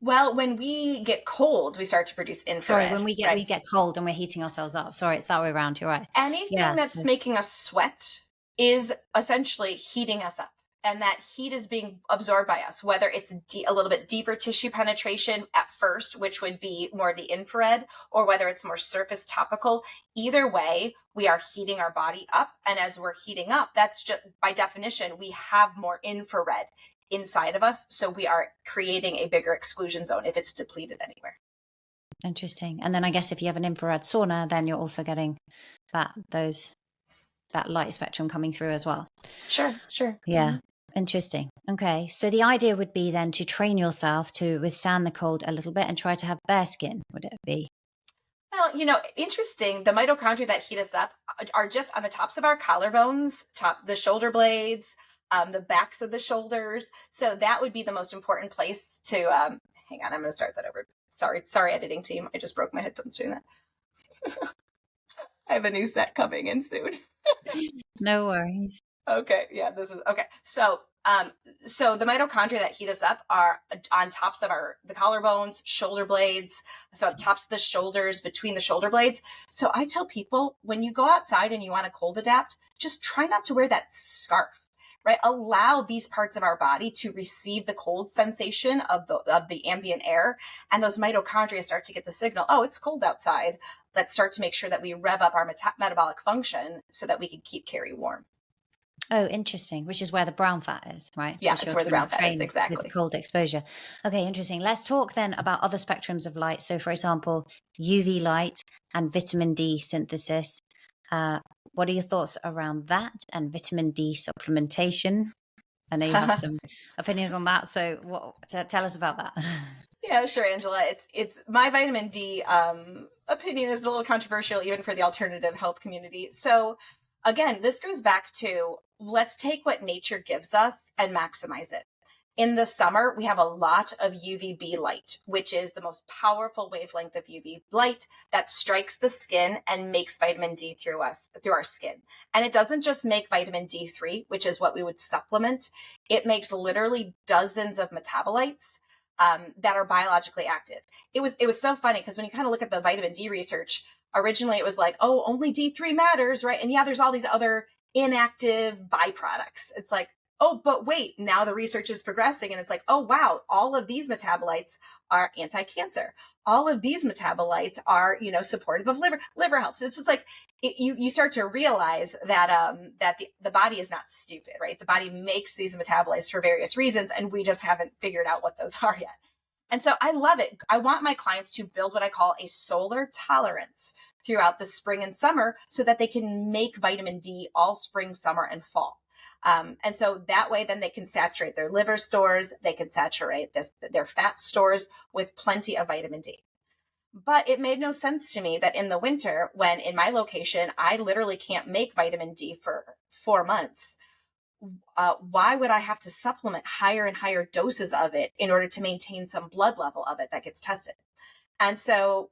Well, when we get cold, we start to produce infrared. Sorry, when we get cold and we're heating ourselves up. Sorry, it's that way around. You're right. Anything that's making us sweat is essentially heating us up. And that heat is being absorbed by us, whether it's a little bit deeper tissue penetration at first, which would be more the infrared, or whether it's more surface topical. Either way, we are heating our body up. And as we're heating up, that's just by definition, we have more infrared inside of us. So we are creating a bigger exclusion zone if it's depleted anywhere. Interesting. And then I guess if you have an infrared sauna, then you're also getting that light spectrum coming through as well. Sure. Yeah. Mm-hmm. Interesting. Okay. So the idea would be then to train yourself to withstand the cold a little bit and try to have bare skin, would it be? Well, interesting. The mitochondria that heat us up are just on the tops of our collarbones, the shoulder blades, the backs of the shoulders. So that would be the most important place to, hang on, I'm going to start that over. Sorry, editing team. I just broke my headphones doing that. I have a new set coming in soon. No worries. Okay. Yeah, this is okay. So the mitochondria that heat us up are on tops of the collarbones, shoulder blades, so on tops of the shoulders, between the shoulder blades. So I tell people, when you go outside and you want to cold adapt, just try not to wear that scarf. Right? Allow these parts of our body to receive the cold sensation of the ambient air. And those mitochondria start to get the signal, oh, it's cold outside. Let's start to make sure that we rev up our metabolic function so that we can keep Carrie warm. Oh, interesting. Which is where the brown fat is, right? Yeah, Which it's you're where the trying brown to fat is. train with Exactly. cold exposure. Okay, interesting. Let's talk then about other spectrums of light. So, for example, UV light and vitamin D synthesis. What are your thoughts around that and vitamin D supplementation? I know you have some opinions on that. So, tell us about that. Yeah, sure, Angela. It's my vitamin D opinion is a little controversial even for the alternative health community. So again, this goes back to let's take what nature gives us and maximize it. In the summer, we have a lot of UVB light, which is the most powerful wavelength of UV light that strikes the skin and makes vitamin D through our skin. And it doesn't just make vitamin D3, which is what we would supplement. It makes literally dozens of metabolites that are biologically active. It was so funny because when you kind of look at the vitamin D research, originally it was like, oh, only D3 matters, right? And yeah, there's all these other inactive byproducts. It's like, oh, but wait, now the research is progressing and it's like, oh, wow, all of these metabolites are anti-cancer. All of these metabolites are, supportive of liver health. So it's just like, you start to realize that the body is not stupid, right? The body makes these metabolites for various reasons, and we just haven't figured out what those are yet. And so I love it. I want my clients to build what I call a solar tolerance throughout the spring and summer so that they can make vitamin D all spring, summer, and fall. And so that way, then they can saturate their liver stores, they can saturate their fat stores with plenty of vitamin D. But it made no sense to me that in the winter, when in my location, I literally can't make vitamin D for 4 months, why would I have to supplement higher and higher doses of it in order to maintain some blood level of it that gets tested? And so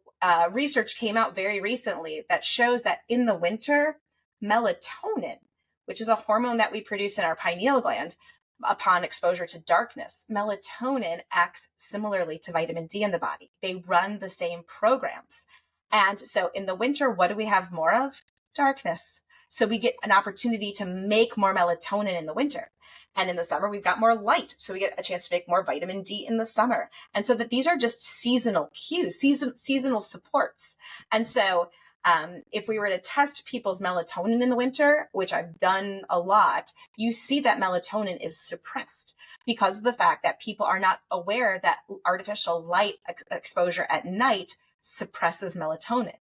research came out very recently that shows that in the winter, melatonin, which is a hormone that we produce in our pineal gland upon exposure to darkness, melatonin acts similarly to vitamin D in the body. They run the same programs. And so in the winter, what do we have more of? Darkness. So we get an opportunity to make more melatonin in the winter. And in the summer, we've got more light. So we get a chance to make more vitamin D in the summer. And so that these are just seasonal cues, seasonal supports. And so if we were to test people's melatonin in the winter, which I've done a lot, you see that melatonin is suppressed because of the fact that people are not aware that artificial light exposure at night suppresses melatonin.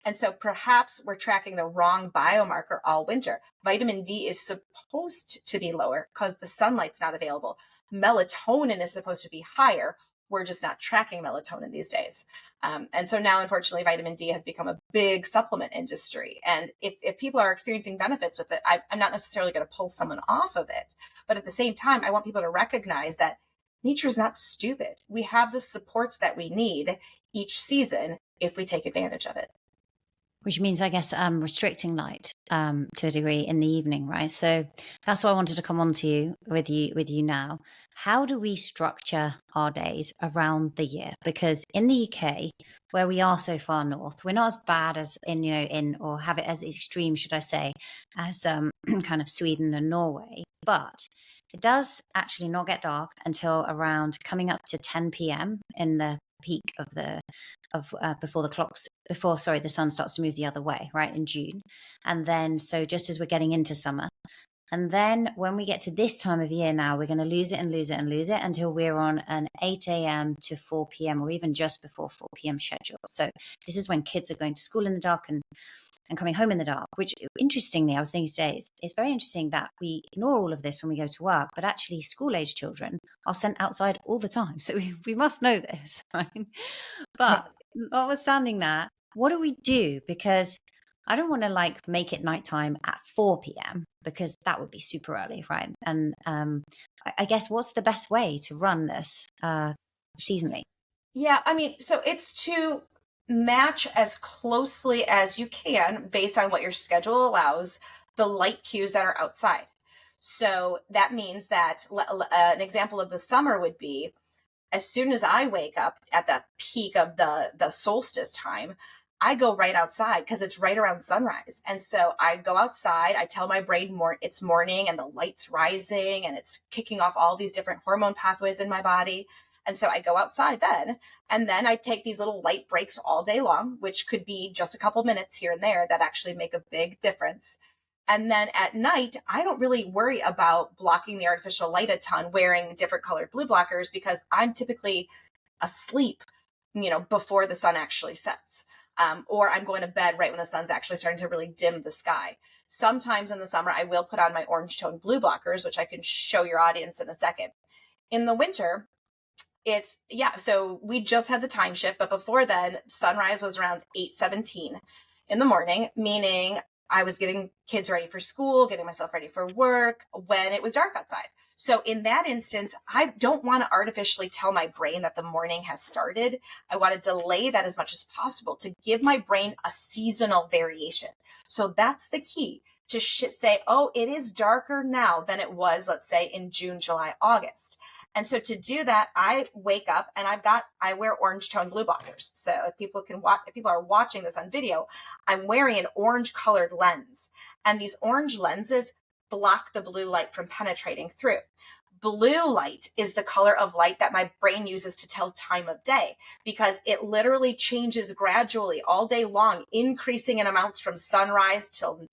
And so perhaps we're tracking the wrong biomarker all winter. Vitamin D is supposed to be lower because the sunlight's not available. Melatonin is supposed to be higher. We're just not tracking melatonin these days. And so now, unfortunately, vitamin D has become a big supplement industry. And if people are experiencing benefits with it, I'm not necessarily going to pull someone off of it. But at the same time, I want people to recognize that nature is not stupid. We have the supports that we need each season if we take advantage of it. Which means, I guess, restricting light to a degree in the evening, right? So that's why I wanted to come on to you with you now. How do we structure our days around the year? Because in the UK, where we are so far north, we're not as bad as or have it as extreme, should I say, as kind of Sweden and Norway. But it does actually not get dark until around coming up to 10 p.m. in the peak of before the sun starts to move the other way, right, in June. And then so just as we're getting into summer, and then when we get to this time of year now, we're going to lose it and lose it and lose it until we're on an 8 a.m. to 4 p.m. or even just before 4 p.m. schedule. So this is when kids are going to school in the dark and coming home in the dark, which interestingly, I was thinking today, it's very interesting that we ignore all of this when we go to work, but actually school-age children are sent outside all the time. So we must know this, right? But notwithstanding that, what do we do? Because I don't want to make it nighttime at 4 p.m. because that would be super early, right? And I guess what's the best way to run this seasonally? Yeah, I mean, so it's to match as closely as you can based on what your schedule allows the light cues that are outside. So that means that an example of the summer would be as soon as I wake up at the peak of the solstice time, I go right outside because it's right around sunrise. And so I go outside, I tell my brain it's morning and the light's rising and it's kicking off all these different hormone pathways in my body. And so I go outside then, and then I take these little light breaks all day long, which could be just a couple minutes here and there that actually make a big difference. And then at night, I don't really worry about blocking the artificial light a ton, wearing different colored blue blockers, because I'm typically asleep, before the sun actually sets. Or I'm going to bed right when the sun's actually starting to really dim the sky. Sometimes in the summer, I will put on my orange tone blue blockers, which I can show your audience in a second. In the winter, so we just had the time shift, but before then, sunrise was around 8:17 in the morning, meaning I was getting kids ready for school, getting myself ready for work when it was dark outside. So in that instance, I don't want to artificially tell my brain that the morning has started. I want to delay that as much as possible to give my brain a seasonal variation. So that's the key, to say, oh, it is darker now than it was, let's say, in June, July, August. And so to do that, I wake up and I wear orange tone blue blockers. So if people are watching this on video, I'm wearing an orange colored lens, and these orange lenses block the blue light from penetrating through. Blue light is the color of light that my brain uses to tell time of day, because it literally changes gradually all day long, increasing in amounts from sunrise till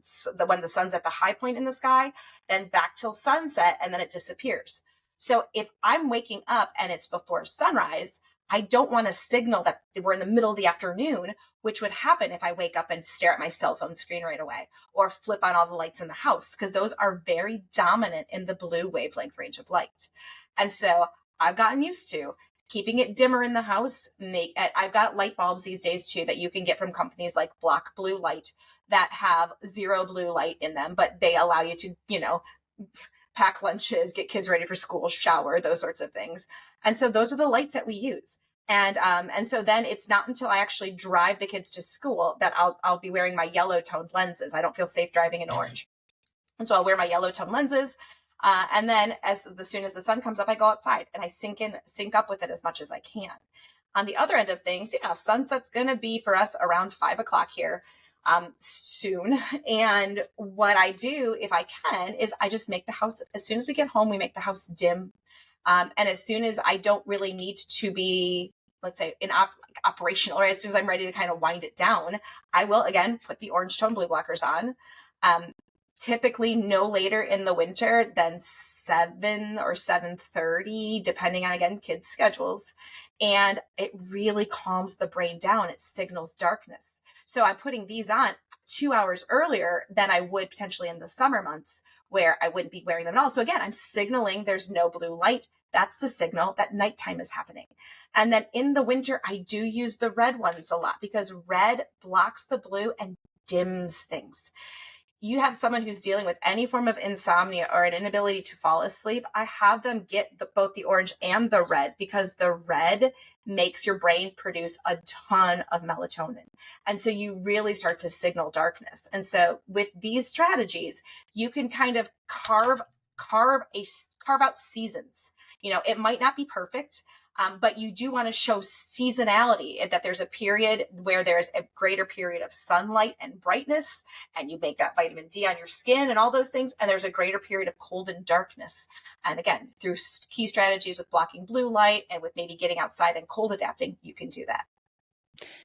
when the sun's at the high point in the sky, then back till sunset, and then it disappears. So if I'm waking up and it's before sunrise, I don't want to signal that we're in the middle of the afternoon, which would happen if I wake up and stare at my cell phone screen right away, or flip on all the lights in the house, because those are very dominant in the blue wavelength range of light. And so I've gotten used to keeping it dimmer in the house. I've got light bulbs these days too that you can get from companies like Block Blue Light that have zero blue light in them, but they allow you to, pack lunches, get kids ready for school, shower, those sorts of things. And so those are the lights that we use. And so then it's not until I actually drive the kids to school that I'll be wearing my yellow toned lenses. I don't feel safe driving in orange. And so I'll wear my yellow toned lenses. And then as soon as the sun comes up, I go outside and I sync up with it as much as I can. On the other end of things, sunset's going to be for us around 5:00 here. Soon. And what I do, if I can, is I just make the house, as soon as we get home, we make the house dim. And as soon as I don't really need to be, let's say, operational, or as soon as I'm ready to kind of wind it down, I will again put the orange tone blue blockers on. Typically no later in the winter than 7 or 7:30, depending on, again, kids' schedules. And it really calms the brain down. It signals darkness. So I'm putting these on 2 hours earlier than I would potentially in the summer months, where I wouldn't be wearing them at all. So again, I'm signaling there's no blue light. That's the signal that nighttime is happening. And then in the winter, I do use the red ones a lot, because red blocks the blue and dims things. You have someone who's dealing with any form of insomnia or an inability to fall asleep, I have them get both the orange and the red, because the red makes your brain produce a ton of melatonin. And so you really start to signal darkness. And so with these strategies, you can kind of carve out seasons. It might not be perfect, but you do want to show seasonality, that there's a period where there's a greater period of sunlight and brightness, and you make that vitamin D on your skin and all those things. And there's a greater period of cold and darkness. And again, through key strategies with blocking blue light and with maybe getting outside and cold adapting, you can do that.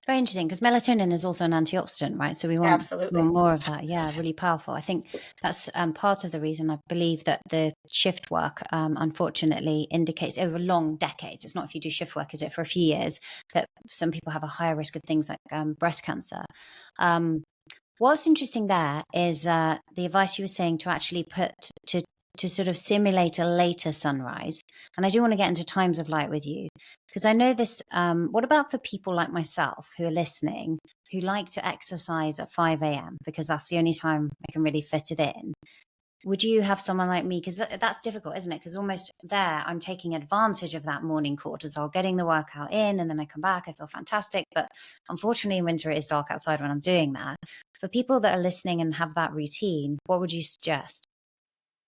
Very interesting, because melatonin is also an antioxidant, right? So we want more of that. Yeah, really powerful. I think that's part of the reason I believe that the shift work, unfortunately, indicates over long decades. It's not if you do shift work, is it, for a few years, that some people have a higher risk of things like breast cancer. What's interesting there is the advice you were saying to actually to sort of simulate a later sunrise. And I do want to get into times of light with you, because I know this. What about for people like myself who are listening, who like to exercise at 5 a.m. because that's the only time I can really fit it in? Would you have someone like me? Because that's difficult, isn't it? Because almost there, I'm taking advantage of that morning cortisol, getting the workout in, and then I come back, I feel fantastic. But unfortunately, in winter, it is dark outside when I'm doing that. For people that are listening and have that routine, what would you suggest?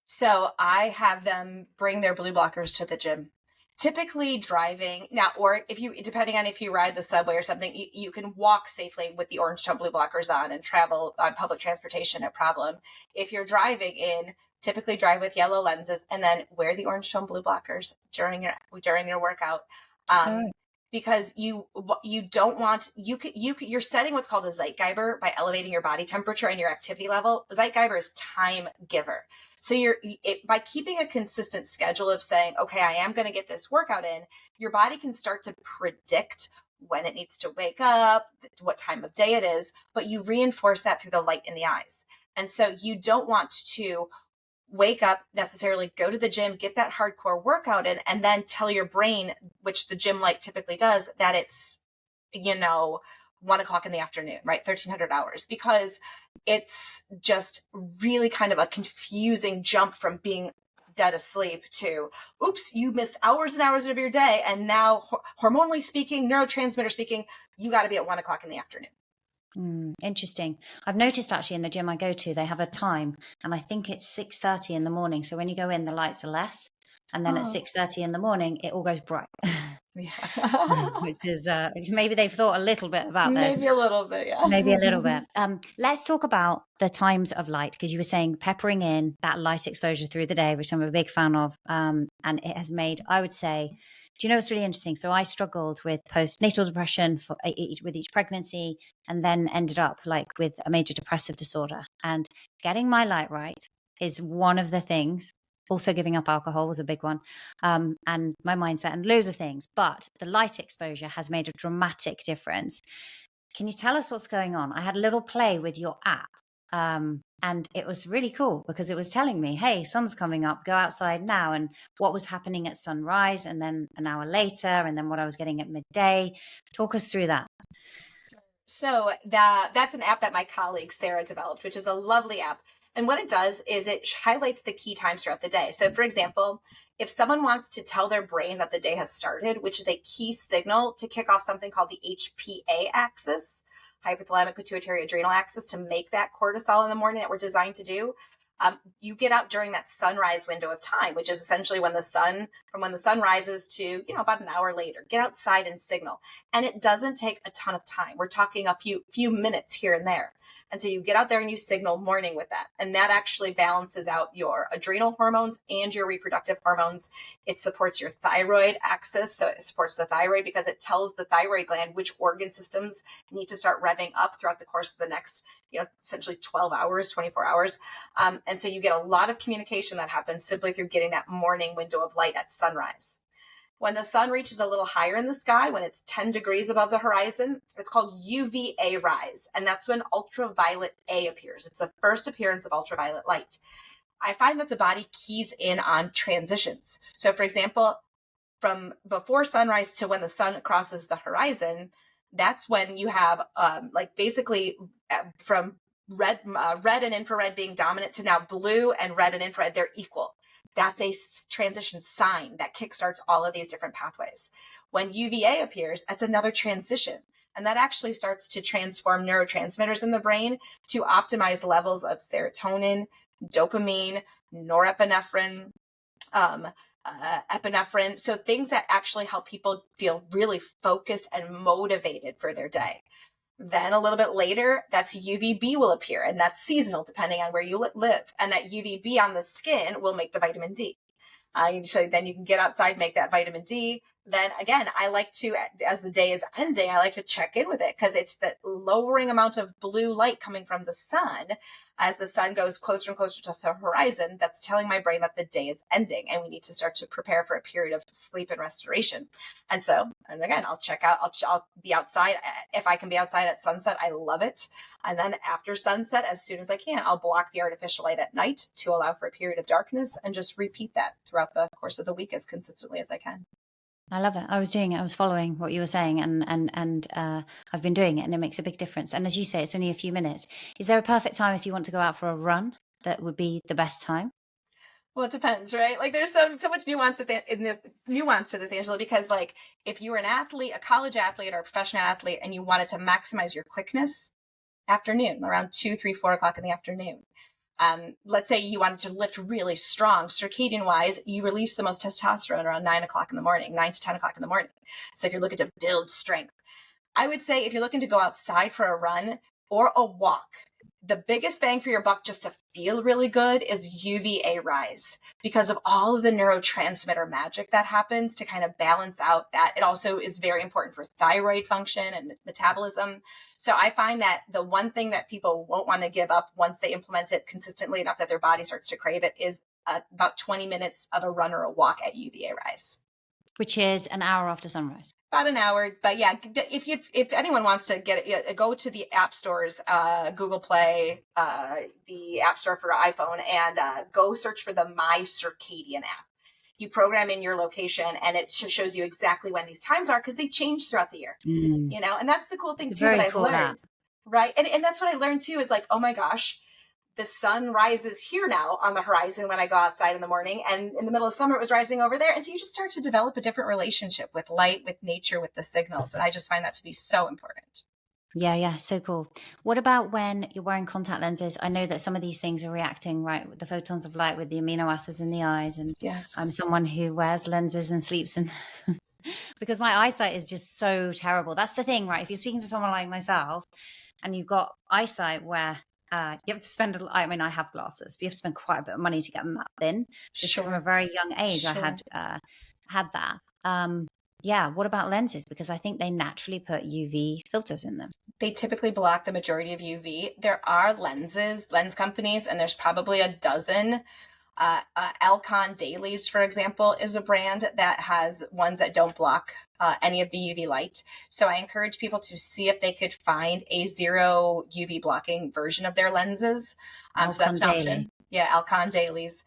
So I have them bring their blue blockers to the gym. Typically driving now, or depending on if you ride the subway or something, you can walk safely with the orange tone blue blockers on and travel on public transportation, no problem. If you're driving in, typically drive with yellow lenses, and then wear the orange tone blue blockers during your workout. because you don't want, you're setting what's called a Zeitgeber by elevating your body temperature and your activity level. Zeitgeber is time giver. So by keeping a consistent schedule of saying, okay, I am going to get this workout in, your body can start to predict when it needs to wake up, what time of day it is, but you reinforce that through the light in the eyes. And so you don't want to wake up necessarily, go to the gym, get that hardcore workout in, and then tell your brain, which the gym light typically does, that it's, 1 o'clock in the afternoon, right? 1300 hours, because it's just really kind of a confusing jump from being dead asleep to, oops, you missed hours and hours of your day. And now hormonally speaking, neurotransmitter speaking, you got to be at 1 o'clock in the afternoon. Interesting. I've noticed actually in the gym I go to, they have a time, and I think it's 6:30 in the morning. So when you go in, the lights are less, and then at 6:30 in the morning, it all goes bright. Yeah. Which is maybe they've thought a little bit about this. Maybe a little bit, yeah. Maybe a little bit. Let's talk about the times of light, because you were saying peppering in that light exposure through the day, which I'm a big fan of, and it has made, I would say, do you know what's really interesting? So I struggled with postnatal depression with each pregnancy, and then ended up with a major depressive disorder. And getting my light right is one of the things. Also giving up alcohol was a big one, and my mindset and loads of things. But the light exposure has made a dramatic difference. Can you tell us what's going on? I had a little play with your app, and it was really cool because it was telling me, hey, sun's coming up, go outside now, and what was happening at sunrise, and then an hour later, and then what I was getting at midday. Talk us through that. So that's an app that my colleague Sarah developed, which is a lovely app. And what it does is it highlights the key times throughout the day. So for example, if someone wants to tell their brain that the day has started, which is a key signal to kick off something called the HPA axis, hypothalamic pituitary adrenal axis, to make that cortisol in the morning that we're designed to do, you get out during that sunrise window of time, which is essentially when the sun rises to, about an hour later. Get outside and signal. And it doesn't take a ton of time. We're talking a few minutes here and there. And so you get out there and you signal morning with that. And that actually balances out your adrenal hormones and your reproductive hormones. It supports your thyroid axis. So it supports the thyroid because it tells the thyroid gland which organ systems need to start revving up throughout the course of the next, essentially 12 hours, 24 hours. And so you get a lot of communication that happens simply through getting that morning window of light at sunrise. When the sun reaches a little higher in the sky, when it's 10 degrees above the horizon, it's called UVA rise. And that's when ultraviolet A appears. It's the first appearance of ultraviolet light. I find that the body keys in on transitions. So for example, from before sunrise to when the sun crosses the horizon, that's when you have basically from red and infrared being dominant to now blue and red and infrared, they're equal. That's a transition sign that kickstarts all of these different pathways. When UVA appears, that's another transition. And that actually starts to transform neurotransmitters in the brain to optimize levels of serotonin, dopamine, norepinephrine, epinephrine. So things that actually help people feel really focused and motivated for their day. Then a little bit later, that's UVB will appear, and that's seasonal depending on where you live. And that UVB on the skin will make the vitamin D. So then you can get outside, make that vitamin D. Then again, I like to, as the day is ending, I like to check in with it because it's the lowering amount of blue light coming from the sun as the sun goes closer and closer to the horizon. That's telling my brain that the day is ending and we need to start to prepare for a period of sleep and restoration. And again, I'll check out, I'll be outside. If I can be outside at sunset, I love it. And then after sunset, as soon as I can, I'll block the artificial light at night to allow for a period of darkness and just repeat that throughout the course of the week as consistently as I can. I love it. I was doing it. I was following what you were saying, and I've been doing it, and it makes a big difference. And as you say, it's only a few minutes. Is there a perfect time if you want to go out for a run that would be the best time? Well, it depends, right? There's so much nuance to this, Angela, because if you were an athlete, a college athlete or a professional athlete, and you wanted to maximize your quickness, afternoon, around 2, 3, 4 o'clock in the afternoon. Let's say you wanted to lift really strong, circadian wise, you release the most testosterone around 9 o'clock in the morning, 9 to 10 o'clock in the morning. So if you're looking to build strength, I would say if you're looking to go outside for a run or a walk, the biggest bang for your buck just to feel really good is UVA rise, because of all of the neurotransmitter magic that happens to kind of balance out that. It also is very important for thyroid function and metabolism. So I find that the one thing that people won't want to give up once they implement it consistently enough that their body starts to crave it is about 20 minutes of a run or a walk at UVA rise. Which is an hour after sunrise. About an hour, but yeah, if anyone wants to get it, go to the app stores, Google Play, the App Store for iPhone, and go search for the My Circadian app. You program in your location, and it shows you exactly when these times are, because they change throughout the year. You know, and that's the cool thing too that I've learned, right? And that's what I learned too, is like, oh my gosh, the sun rises here now on the horizon when I go outside in the morning, and in the middle of summer it was rising over there. And so you just start to develop a different relationship with light, with nature, with the signals. And I just find that to be so important. Yeah. So cool. What about when you're wearing contact lenses? I know that some of these things are reacting, right, with the photons of light, with the amino acids in the eyes. And yes, I'm someone who wears lenses and sleeps in because my eyesight is just so terrible. That's the thing, right? If you're speaking to someone like myself and you've got eyesight where you have to spend, I mean, I have glasses, but you have to spend quite a bit of money to get them that thin. Just from a very young age, I had that. Yeah. What about lenses? Because I think they naturally put UV filters in them. They typically block the majority of UV. There are lens companies, and there's probably a dozen. Alcon Dailies, for example, is a brand that has ones that don't block any of the UV light. So I encourage people to see if they could find a zero UV blocking version of their lenses. So that's an option. Yeah, Alcon Dailies.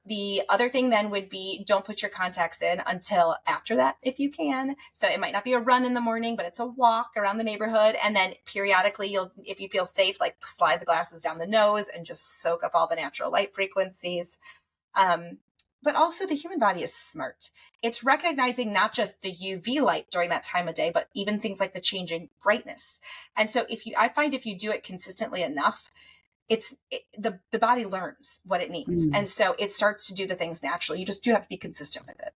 The other thing then would be, don't put your contacts in until after that, if you can. So it might not be a run in the morning, but it's a walk around the neighborhood. And then periodically, if you feel safe, like slide the glasses down the nose and just soak up all the natural light frequencies. But also the human body is smart. It's recognizing not just the UV light during that time of day, but even things like the changing brightness. And so I find if you do it consistently enough, the body learns what it needs. And so it starts to do the things naturally. You just do have to be consistent with it.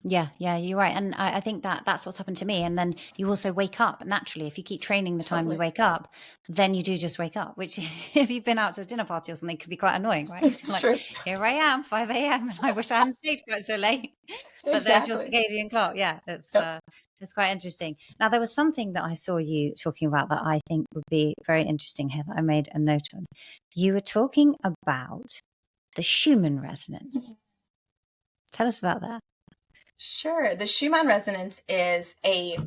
Yeah, you're right. And I think that's what's happened to me. And then you also wake up naturally. If you keep training the time you wake up, then you do just wake up, which if you've been out to a dinner party or something could be quite annoying, right? It's like, true. Here I am, 5 a.m. and I wish I hadn't stayed quite so late. But there's your circadian clock. Yeah, it's quite interesting. Now, there was something that I saw you talking about that I think would be very interesting here that I made a note on. You were talking about the Schumann resonance. Tell us about that. Sure. The Schumann resonance is a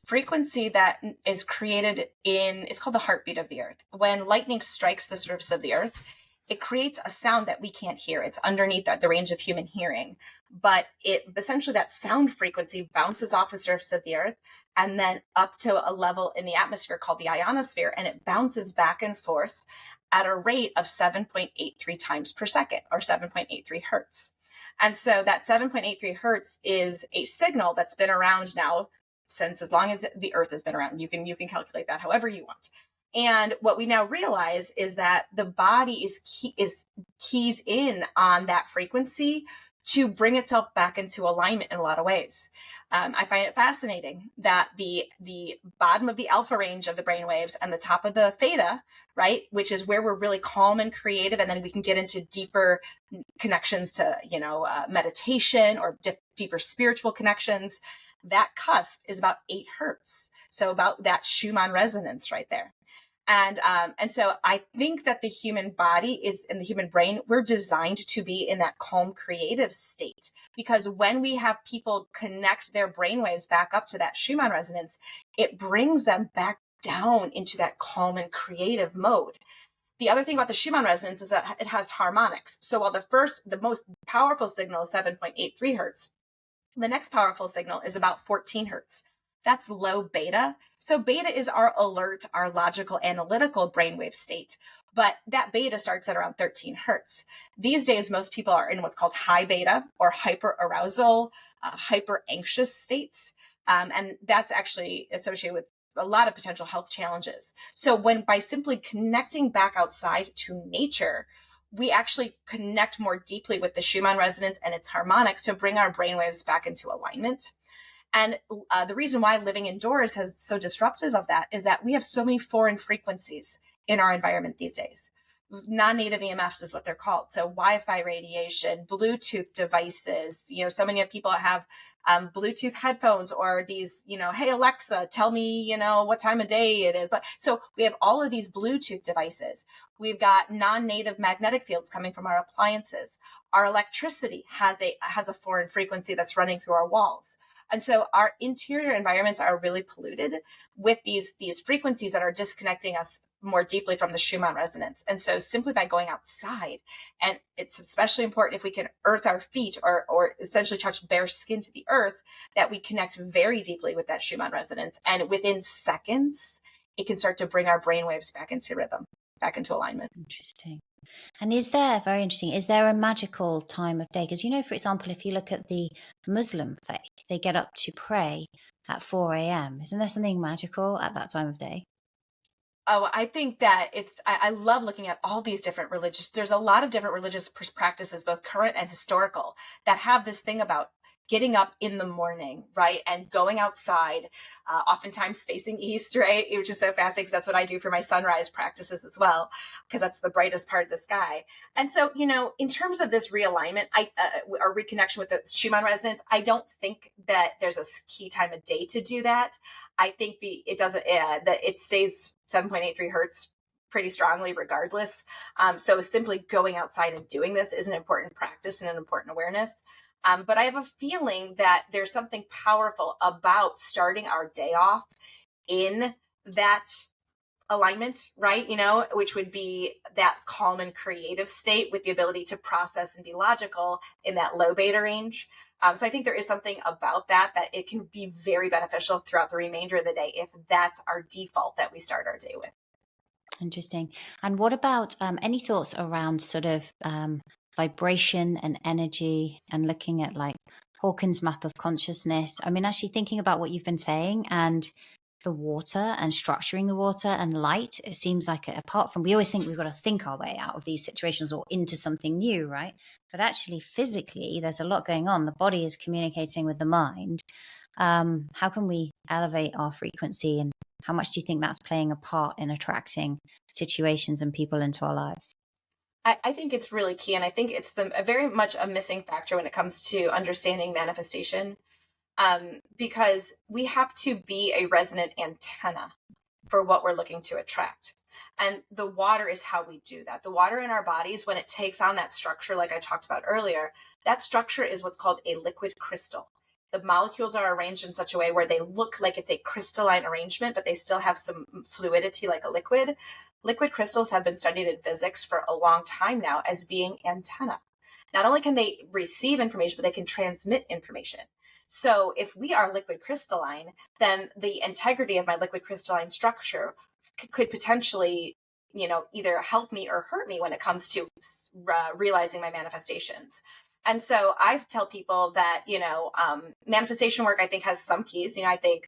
frequency that is created it's called the heartbeat of the earth. When lightning strikes the surface of the earth, it creates a sound that we can't hear. It's underneath the range of human hearing, but essentially that sound frequency bounces off the surface of the earth and then up to a level in the atmosphere called the ionosphere, and it bounces back and forth at a rate of 7.83 times per second, or 7.83 hertz. And so that 7.83 hertz is a signal that's been around now since as long as the earth has been around. You can calculate that however you want. And what we now realize is that the body keys in on that frequency to bring itself back into alignment in a lot of ways. I find it fascinating that the bottom of the alpha range of the brain waves and the top of the theta, right, which is where we're really calm and creative, and then we can get into deeper connections to, meditation or deeper spiritual connections. That cusp is about 8 hertz. So about that Schumann resonance right there. And so I think that the human body and the human brain, we're designed to be in that calm, creative state, because when we have people connect their brainwaves back up to that Schumann resonance, it brings them back down into that calm and creative mode. The other thing about the Schumann resonance is that it has harmonics. So while the most powerful signal is 7.83 hertz, the next powerful signal is about 14 hertz. That's low beta. So beta is our alert, our logical, analytical brainwave state. But that beta starts at around 13 hertz. These days, most people are in what's called high beta or hyperarousal, hyper anxious states. And that's actually associated with a lot of potential health challenges. So by simply connecting back outside to nature, we actually connect more deeply with the Schumann resonance and its harmonics to bring our brainwaves back into alignment. And the reason why living indoors is so disruptive of that is that we have so many foreign frequencies in our environment these days. non-native EMFs is what they're called. So Wi-Fi radiation, Bluetooth devices, so many people have Bluetooth headphones or these, hey, Alexa, tell me, what time of day it is. But so we have all of these Bluetooth devices. We've got non-native magnetic fields coming from our appliances. Our electricity has a foreign frequency that's running through our walls. And so our interior environments are really polluted with these frequencies that are disconnecting us more deeply from the Schumann resonance. And so simply by going outside, and it's especially important if we can earth our feet or essentially touch bare skin to the earth, that we connect very deeply with that Schumann resonance. And within seconds, it can start to bring our brainwaves back into rhythm, back into alignment. Interesting. And is there a magical time of day? Because, for example, if you look at the Muslim faith, they get up to pray at 4 a.m. Isn't there something magical at that time of day? Oh, I think that I love looking at all these different there's a lot of different religious practices, both current and historical, that have this thing about getting up in the morning, right? And going outside, oftentimes facing east, right? Which is so fascinating because that's what I do for my sunrise practices as well, because that's the brightest part of the sky. And so, in terms of this realignment, or reconnection with the Schumann resonance, I don't think that there's a key time of day to do that. I think it doesn't, that it stays 7.83 hertz pretty strongly regardless. So simply going outside and doing this is an important practice and an important awareness. But I have a feeling that there's something powerful about starting our day off in that alignment, right? Which would be that calm and creative state with the ability to process and be logical in that low beta range. So I think there is something about that it can be very beneficial throughout the remainder of the day if that's our default that we start our day with. Interesting. And what about any thoughts around sort of vibration and energy, and looking at like Hawkins' map of consciousness? I mean, actually thinking about what you've been saying and the water and structuring the water and light, it seems like apart from, we always think we've got to think our way out of these situations or into something new, right? But actually physically, there's a lot going on. The body is communicating with the mind. How can we elevate our frequency, and how much do you think that's playing a part in attracting situations and people into our lives? I think it's really key. And I think it's very much a missing factor when it comes to understanding manifestation. Because we have to be a resonant antenna for what we're looking to attract. And the water is how we do that. The water in our bodies, when it takes on that structure, like I talked about earlier, that structure is what's called a liquid crystal. The molecules are arranged in such a way where they look like it's a crystalline arrangement, but they still have some fluidity like a liquid. Liquid crystals have been studied in physics for a long time now as being antenna. Not only can they receive information, but they can transmit information. So if we are liquid crystalline, then the integrity of my liquid crystalline structure could potentially, either help me or hurt me when it comes to realizing my manifestations. And so I tell people that, manifestation work, I think, has some keys. I think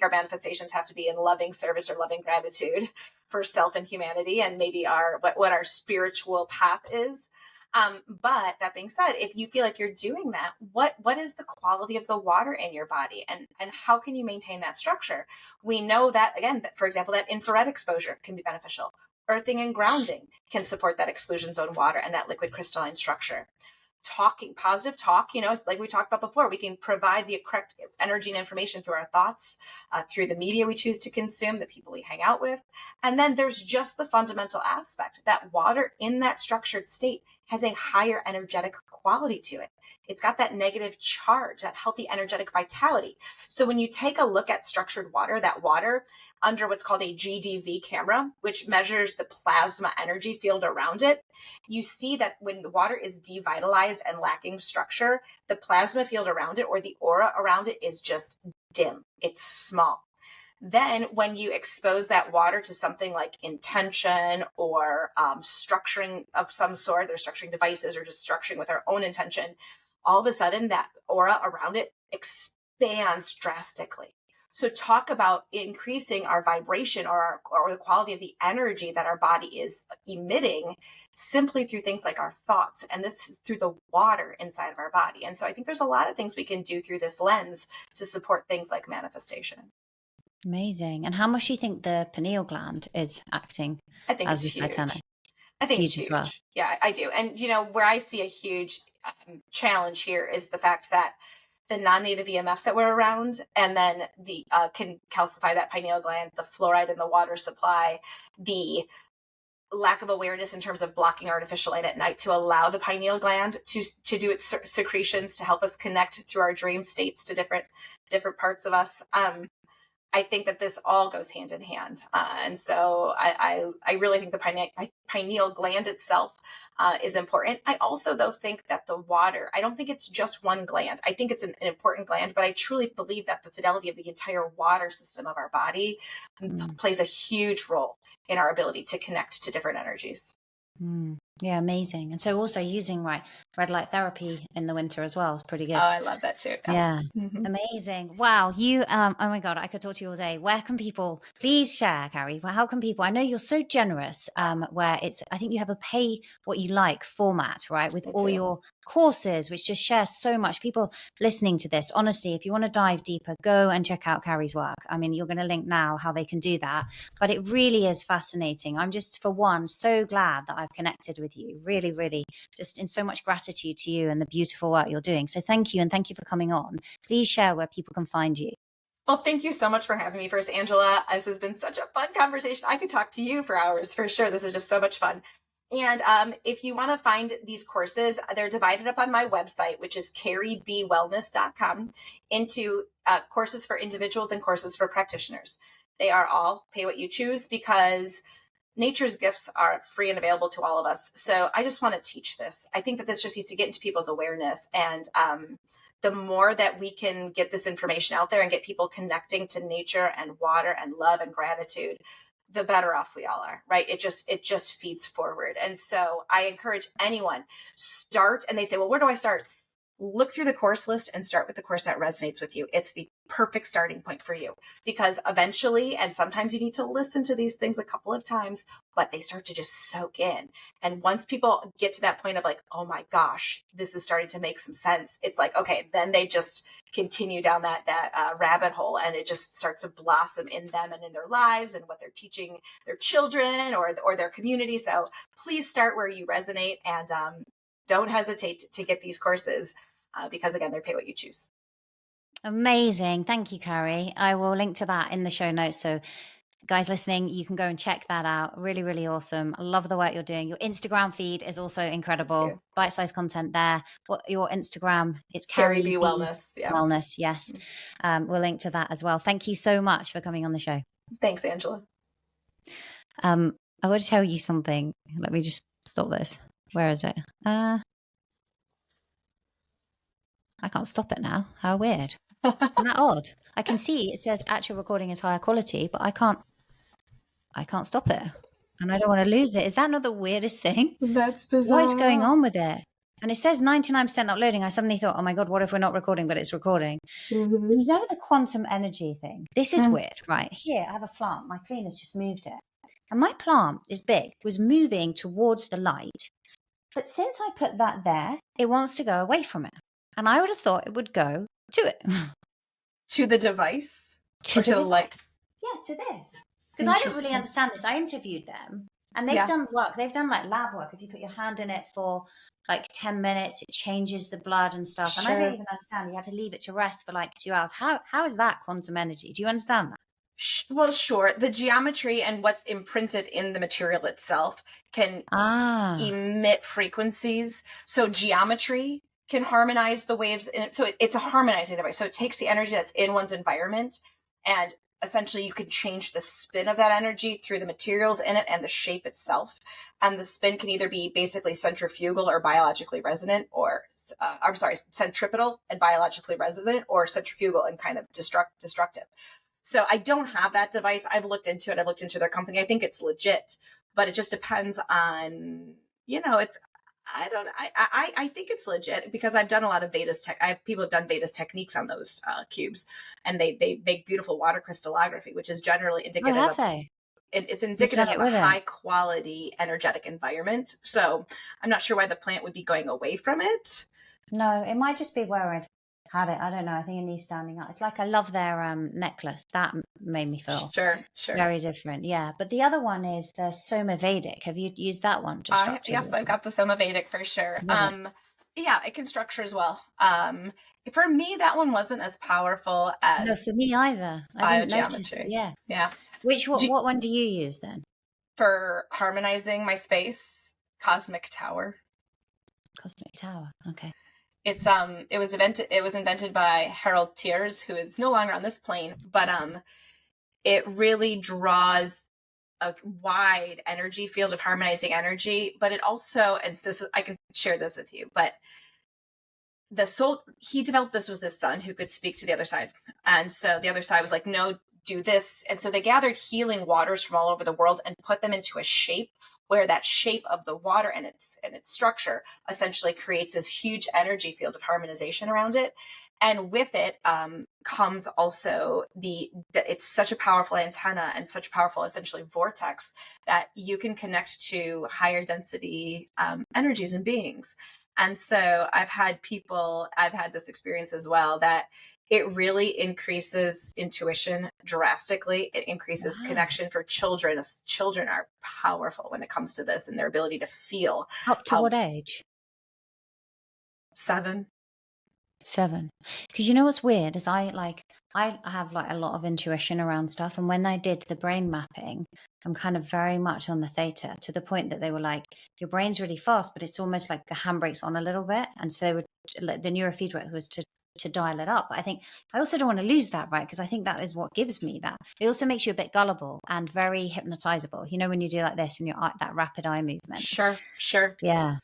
our manifestations have to be in loving service or loving gratitude for self and humanity, and maybe what our spiritual path is. But that being said, if you feel like you're doing that, what is the quality of the water in your body, and how can you maintain that structure? We know that, again, that, for example, that infrared exposure can be beneficial. Earthing and grounding can support that exclusion zone water and that liquid crystalline structure. Positive talk, like we talked about before, we can provide the correct energy and information through our thoughts, through the media we choose to consume, the people we hang out with. And then there's just the fundamental aspect that water in that structured state has a higher energetic quality to it. It's got that negative charge, that healthy energetic vitality. So when you take a look at structured water, that water under what's called a GDV camera, which measures the plasma energy field around it, you see that when the water is devitalized and lacking structure, the plasma field around it, or the aura around it, is just dim. It's small. Then when you expose that water to something like intention or structuring of some sort, they're structuring devices or just structuring with our own intention, all of a sudden that aura around it expands drastically. So talk about increasing our vibration or the quality of the energy that our body is emitting simply through things like our thoughts. And this is through the water inside of our body. And so I think there's a lot of things we can do through this lens to support things like manifestation. Amazing. And how much do you think the pineal gland is acting I think as it's this huge. antenna? I think it's huge as well. huge. Yeah, I do. And, where I see a huge challenge here is the fact that the non-native EMFs that were around, and then the can calcify that pineal gland, the fluoride in the water supply, the lack of awareness in terms of blocking artificial light at night to allow the pineal gland to do its secretions to help us connect through our dream states to different parts of us. I think that this all goes hand in hand. And so I really think the pineal gland itself is important. I also, though, think that the water, I don't think it's just one gland. I think it's an important gland, but I truly believe that the fidelity of the entire water system of our body plays a huge role in our ability to connect to different energies. Yeah, amazing. And so also using red light therapy in the winter as well is pretty good. Oh, I love that too. Yeah. Amazing. Wow. You, oh my God, I could talk to you all day. Where can people, please share, Carrie, how can people, I know you're so generous, where I think you have a pay what you like format, right? With all your courses, which just share so much. People listening to this, honestly, if you want to dive deeper, go and check out Carrie's work. I mean, you're going to link now how they can do that, but it really is fascinating. I'm just, for one, so glad that I've connected with you. Really, really just in so much gratitude to you and the beautiful work you're doing. So thank you. And thank you for coming on. Please share where people can find you. Well, thank you so much for having me first, Angela. This has been such a fun conversation. I could talk to you for hours for sure. This is just so much fun. And if you want to find these courses, they're divided up on my website, which is carriebwellness.com, into courses for individuals and courses for practitioners. They are all pay what you choose because nature's gifts are free and available to all of us. So I just want to teach this. I think that this just needs to get into people's awareness. And the more that we can get this information out there and get people connecting to nature and water and love and gratitude, the better off we all are, right? It just feeds forward. And so I encourage anyone, start, and they say, well, where do I start? Look through the course list and start with the course that resonates with you. It's the perfect starting point for you, because eventually, and sometimes you need to listen to these things a couple of times, but they start to just soak in. And once people get to that point of like, oh my gosh, this is starting to make some sense, it's like, okay, then they just continue down that rabbit hole, and it just starts to blossom in them and in their lives and what they're teaching their children or their community. So please start where you resonate, and don't hesitate to get these courses because, again, they're pay what you choose. Amazing. Thank you, Carrie. I will link to that in the show notes. So guys listening, you can go and check that out. Really, really awesome. I love the work you're doing. Your Instagram feed is also incredible. Bite-sized content there. What your Instagram? It's Carrie B Wellness. Yeah. Wellness. Yes. We'll link to that as well. Thank you so much for coming on the show. Thanks, Angela. I want to tell you something. Let me just stop this. Where is it? I can't stop it now. How weird. Isn't that odd? I can see it says actual recording is higher quality, but I can't stop it. And I don't want to lose it. Is that not the weirdest thing? That's bizarre. What is going on with it? And it says 99% uploading. I suddenly thought, oh my God, what if we're not recording, but it's recording? Mm-hmm. You know the quantum energy thing? This is weird, right? Here, I have a plant. My cleaner's just moved it. And my plant is big, was moving towards the light. But since I put that there, it wants to go away from it. And I would have thought it would go to it. To the device? To the light? Yeah, to this. Because I don't really understand this. I interviewed them and they've done work. They've done like lab work. If you put your hand in it for like 10 minutes, it changes the blood and stuff. Sure. And I don't even understand. You had to leave it to rest for like 2 hours. How is that quantum energy? Do you understand that? Well, sure. The geometry and what's imprinted in the material itself can emit frequencies. So geometry can harmonize the waves in it. So it's a harmonizing device. So it takes the energy that's in one's environment, and essentially you can change the spin of that energy through the materials in it and the shape itself. And the spin can either be basically centrifugal or biologically resonant, or centripetal and biologically resonant, or centrifugal and kind of destructive. So I don't have that device. I've looked into it. I've looked into their company. I think it's legit, but it just depends on, I think it's legit because I've done a lot of people have done Vedas techniques on those cubes, and they make beautiful water crystallography, which is generally indicative it's indicative of a high quality energetic environment. So I'm not sure why the plant would be going away from it. No, it might just be worried. Had it. I don't know. I think it needs standing up. It's like I love their necklace. That made me feel Sure. very different. Yeah. But the other one is the Soma Vedic. Have you used that one to structure? Yes, I've got the Soma Vedic for sure. Love it. Yeah, it can structure as well. For me, that one wasn't as powerful No, as for me either. I didn't notice. biogeometry. Yeah. Yeah. What one do you use then? For harmonizing my space, Cosmic Tower. Cosmic Tower. Okay. It was invented by Harold Tiers, who is no longer on this plane, but it really draws a wide energy field of harmonizing energy, but it also, and this I can share this with you, but he developed this with his son who could speak to the other side. And so the other side was like, no, do this. And so they gathered healing waters from all over the world and put them into a shape where that shape of the water and its structure essentially creates this huge energy field of harmonization around it. And with it comes also it's such a powerful antenna and such a powerful essentially vortex that you can connect to higher density energies and beings. And so I've had this experience as well, that it really increases intuition drastically. It increases connection for children. Children are powerful when it comes to this and their ability to feel. Up to what age? 7. Because you know what's weird is I have like a lot of intuition around stuff, and when I did the brain mapping, I'm kind of very much on the theta, to the point that they were like, your brain's really fast, but it's almost like the handbrake's on a little bit, and so they would, like, the neurofeedback was to dial it up. But I think I also don't want to lose that, right? Because I think that is what gives me that. It also makes you a bit gullible and very hypnotizable, you know, when you do like this and you're that rapid eye movement. Sure. Yeah.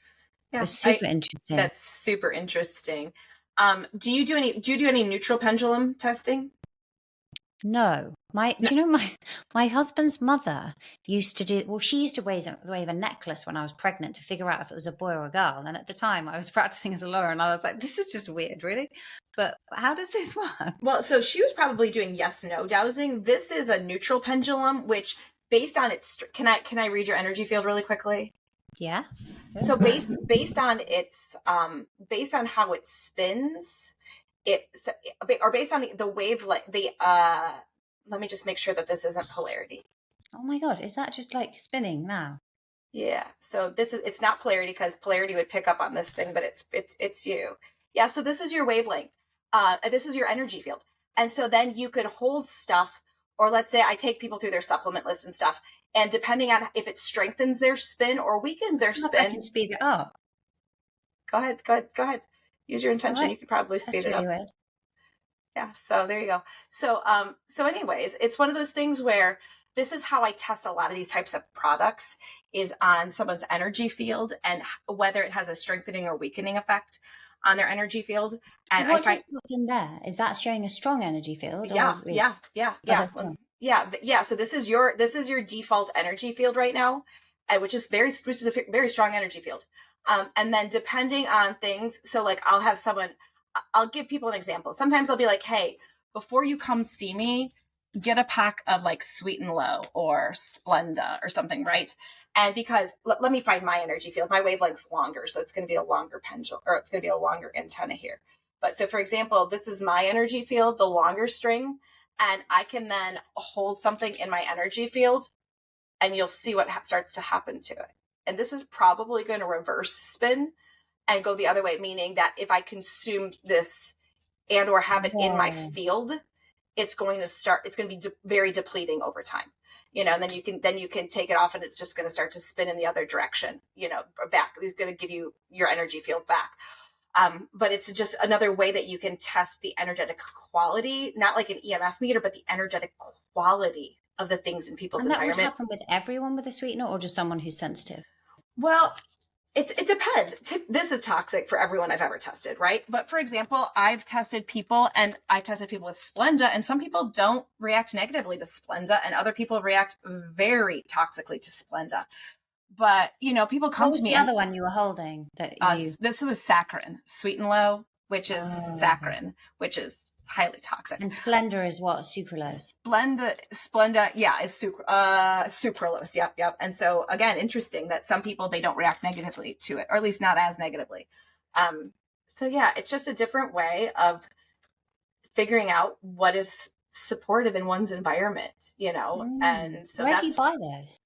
It's super interesting. That's super interesting. Do you do any neutral pendulum testing? No. Do you know my husband's mother used to do, well, she used to wave a necklace when I was pregnant to figure out if it was a boy or a girl. And at the time I was practicing as a lawyer, and I was like, this is just weird, really. But how does this work? Well, so she was probably doing yes/no dowsing. This is a neutral pendulum, which based on its, can I read your energy field really quickly? Yeah. So based on its based on how it spins, or based on the wavelength, let me just make sure that this isn't polarity. Oh my God, is that just like spinning now? Yeah. So it's not polarity, because polarity would pick up on this thing, but it's you. Yeah. So this is your wavelength. This is your energy field. And so then you could hold stuff, or let's say I take people through their supplement list and stuff, and depending on if it strengthens their spin or weakens their spin, I can speed it up. Go ahead. Use your intention. Right. You could probably speed it up. Weird. Yeah. So there you go. So anyways, it's one of those things where this is how I test a lot of these types of products, is on someone's energy field and whether it has a strengthening or weakening effect on their energy field. And what is in there? Is that showing a strong energy field? Yeah. So this is your default energy field right now, which is a very strong energy field. And then depending on things, so like I'll give people an example. Sometimes I'll be like, hey, before you come see me, get a pack of like Sweet and Low or Splenda or something, right? And because let me find my energy field. My wavelength's longer, so it's going to be a longer pendulum, or it's going to be a longer antenna here. But so for example, this is my energy field, the longer string, and I can then hold something in my energy field and you'll see what starts to happen to it. And this is probably going to reverse spin and go the other way, meaning that if I consume this and or have it in my field, it's going to be very depleting over time, you know, and then you can take it off and it's just going to start to spin in the other direction, you know, back. It's going to give you your energy field back. But it's just another way that you can test the energetic quality, not like an EMF meter, but the energetic quality of the things in people's environment. Would happen with everyone with a sweetener, or just someone who's sensitive? Well, it depends. This is toxic for everyone I've ever tested, right? But for example, I've tested people with Splenda, and some people don't react negatively to Splenda, and other people react very toxically to Splenda. But, you know, people come to me. What was the other one you were holding? This was saccharin, Sweet and Low, which is saccharin, which is highly toxic. And Splenda is what? Sucralose? Splenda, yeah, is sucralose. Yep. And so again, interesting that some people, they don't react negatively to it, or at least not as negatively. So yeah, it's just a different way of figuring out what is supportive in one's environment, and so Where do you that's. buy those?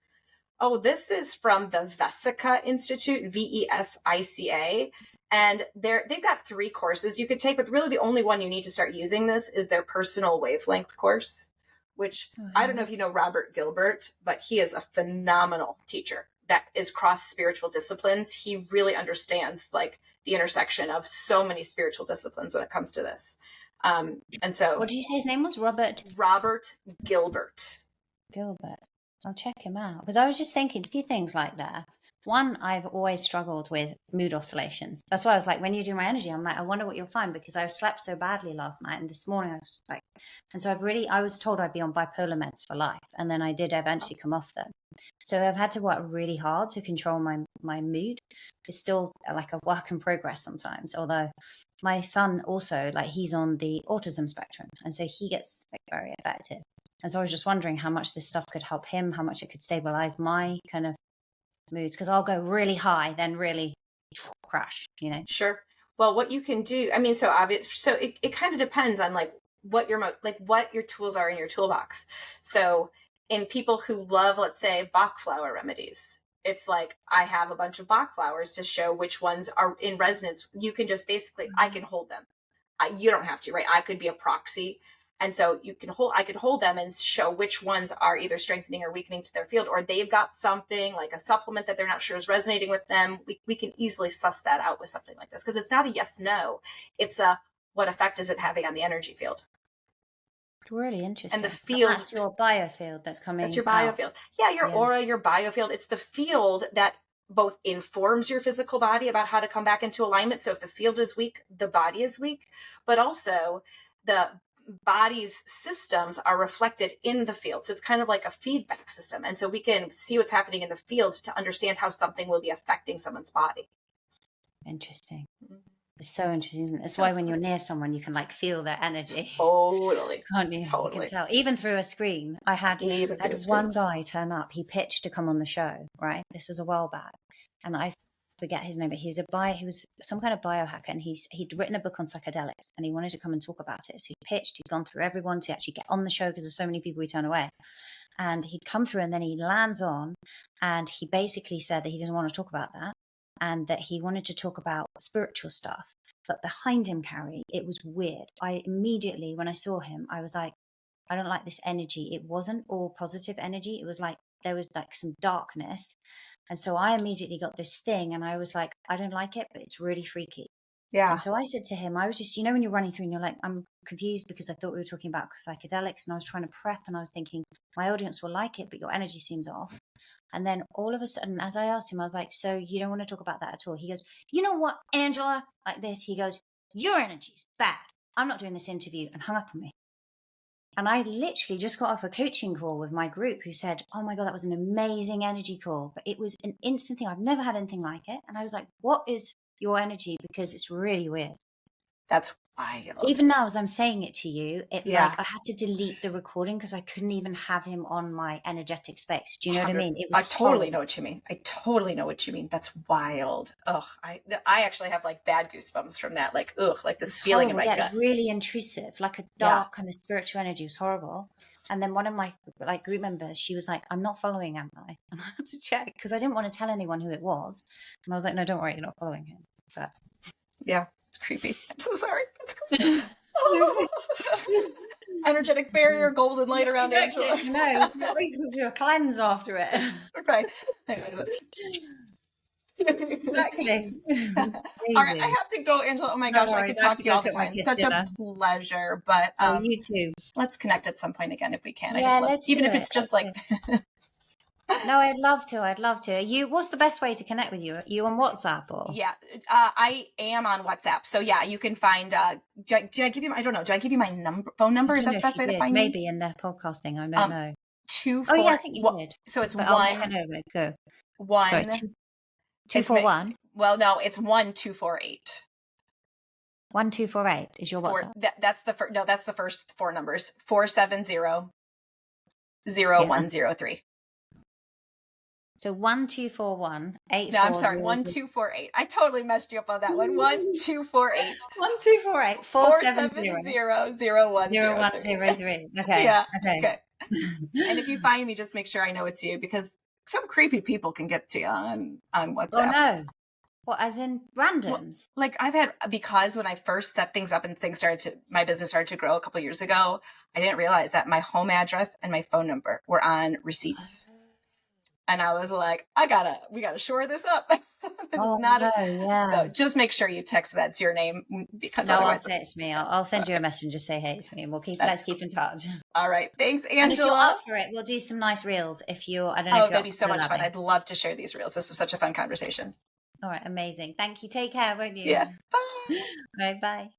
Oh, this is from the Vesica Institute, VESICA. And they've got 3 courses you could take, but really the only one you need to start using this is their personal wavelength course, which I don't know if you know Robert Gilbert, but he is a phenomenal teacher that is cross spiritual disciplines. He really understands like the intersection of so many spiritual disciplines when it comes to this. And so What did you say his name was? Robert Gilbert. Gilbert. I'll check him out, because I was just thinking a few things like that. One, I've always struggled with mood oscillations. That's why I was like, when you do my energy, I'm like, I wonder what you'll find, because I slept so badly last night, and this morning I was like, and so I was told I'd be on bipolar meds for life, and then I did eventually come off them. So I've had to work really hard to control my mood. It's still like a work in progress sometimes, although my son also, like, he's on the autism spectrum, and so he gets like very affected. And so I was just wondering how much this stuff could help him, how much it could stabilize my kind of moods, because I'll go really high, then really crash, Sure. Well, what you can do, I mean, so obvious. So it kind of depends on like what your tools are in your toolbox. So in people who love, let's say, Bach flower remedies, it's like, I have a bunch of Bach flowers to show which ones are in resonance. You can just basically, I can hold them. You don't have to, right? I could be a proxy. And so I could hold them and show which ones are either strengthening or weakening to their field, or they've got something like a supplement that they're not sure is resonating with them. We can easily suss that out with something like this, because it's not a yes, no. It's a, what effect is it having on the energy field? Really interesting. And the field. That's your biofield that's coming. That's your biofield. Yeah, your aura, your biofield. It's the field that both informs your physical body about how to come back into alignment. So if the field is weak, the body is weak, but also the body's systems are reflected in the field. So it's kind of like a feedback system. And so we can see what's happening in the field to understand how something will be affecting someone's body. Interesting. It's so interesting, isn't it? That's why when you're near someone, you can like feel their energy. Totally. Can't you? Totally. You can tell. Even through a screen. I had one guy turn up. He pitched to come on the show, right? This was a while back. And I forget his name, but he was some kind of biohacker, and he'd written a book on psychedelics, and he wanted to come and talk about it. So he pitched, he'd gone through everyone to actually get on the show, because there's so many people we turn away. And he'd come through, and then he lands on, and he basically said that he didn't want to talk about that, and that he wanted to talk about spiritual stuff. But behind him, Carrie, it was weird. I immediately, when I saw him, I was like, I don't like this energy. It wasn't all positive energy. It was like, there was like some darkness. And so I immediately got this thing, and I was like, I don't like it, but it's really freaky. Yeah. And so I said to him, I was just, when you're running through and you're like, I'm confused because I thought we were talking about psychedelics, and I was trying to prep, and I was thinking my audience will like it, but your energy seems off. And then all of a sudden, as I asked him, I was like, so you don't want to talk about that at all? He goes, you know what, Angela, like this, he goes, your energy is bad. I'm not doing this interview, and hung up on me. And I literally just got off a coaching call with my group, who said, oh my God, that was an amazing energy call. But it was an instant thing. I've never had anything like it. And I was like, what is your energy? Because it's really weird. That's wild. Even now, as I'm saying it to you, like I had to delete the recording because I couldn't even have him on my energetic space. Do you know what I mean? I totally know what you mean. I totally know what you mean. That's wild. Ugh, I actually have like bad goosebumps from that. Like, ugh, like this feeling in my gut. It's really intrusive, like a dark kind of spiritual energy. It was horrible. And then one of my like group members, she was like, I'm not following, am I? And I had to check because I didn't want to tell anyone who it was. And I was like, no, don't worry, you're not following him. But yeah, it's creepy. I'm so sorry. That's cool. Oh. Energetic barrier, golden light around Angela. No, we can do a cleanse after it. Right. Exactly. All right, I have to go, Angela. Oh my gosh, I could talk to you all the time. Such a pleasure. But you too. Let's connect at some point again if we can. Yeah, even if it's just like No, I'd love to. What's the best way to connect with you? Are you on WhatsApp or? Yeah, I am on WhatsApp. So yeah, you can find, did I give you, I don't know. Did I give you my phone number? Is that the best way to find me? Maybe in the podcasting. I don't know. 24. Oh yeah, I think you did. So it's but 1. Go. 1. Sorry, 241. Well, no, it's 1248. 1248 is your WhatsApp. That's the first. No, that's the first 4 numbers. 470-0103. So 1241 No, I'm sorry, 1248. I totally messed you up on that one. 1248 1248 470 0103. Okay. Yeah. Okay. Okay. And if you find me, just make sure I know it's you, because some creepy people can get to you on WhatsApp. Oh no. What, as in randoms? Like because when I first set things up and my business started to grow a couple of years ago, I didn't realize that my home address and my phone number were on receipts. And I was like, we gotta shore this up. This is not So just make sure you text that's your name, because otherwise. I'll say it's me. I'll send you a message and just say, hey, it's me, and let's keep in touch. All right. Thanks, Angela. And if you're up for it, we'll do some nice reels I don't know if you're that'd be so much fun. I'd love to share these reels. This was such a fun conversation. All right, amazing. Thank you. Take care, won't you? Yeah. Bye. All right, bye.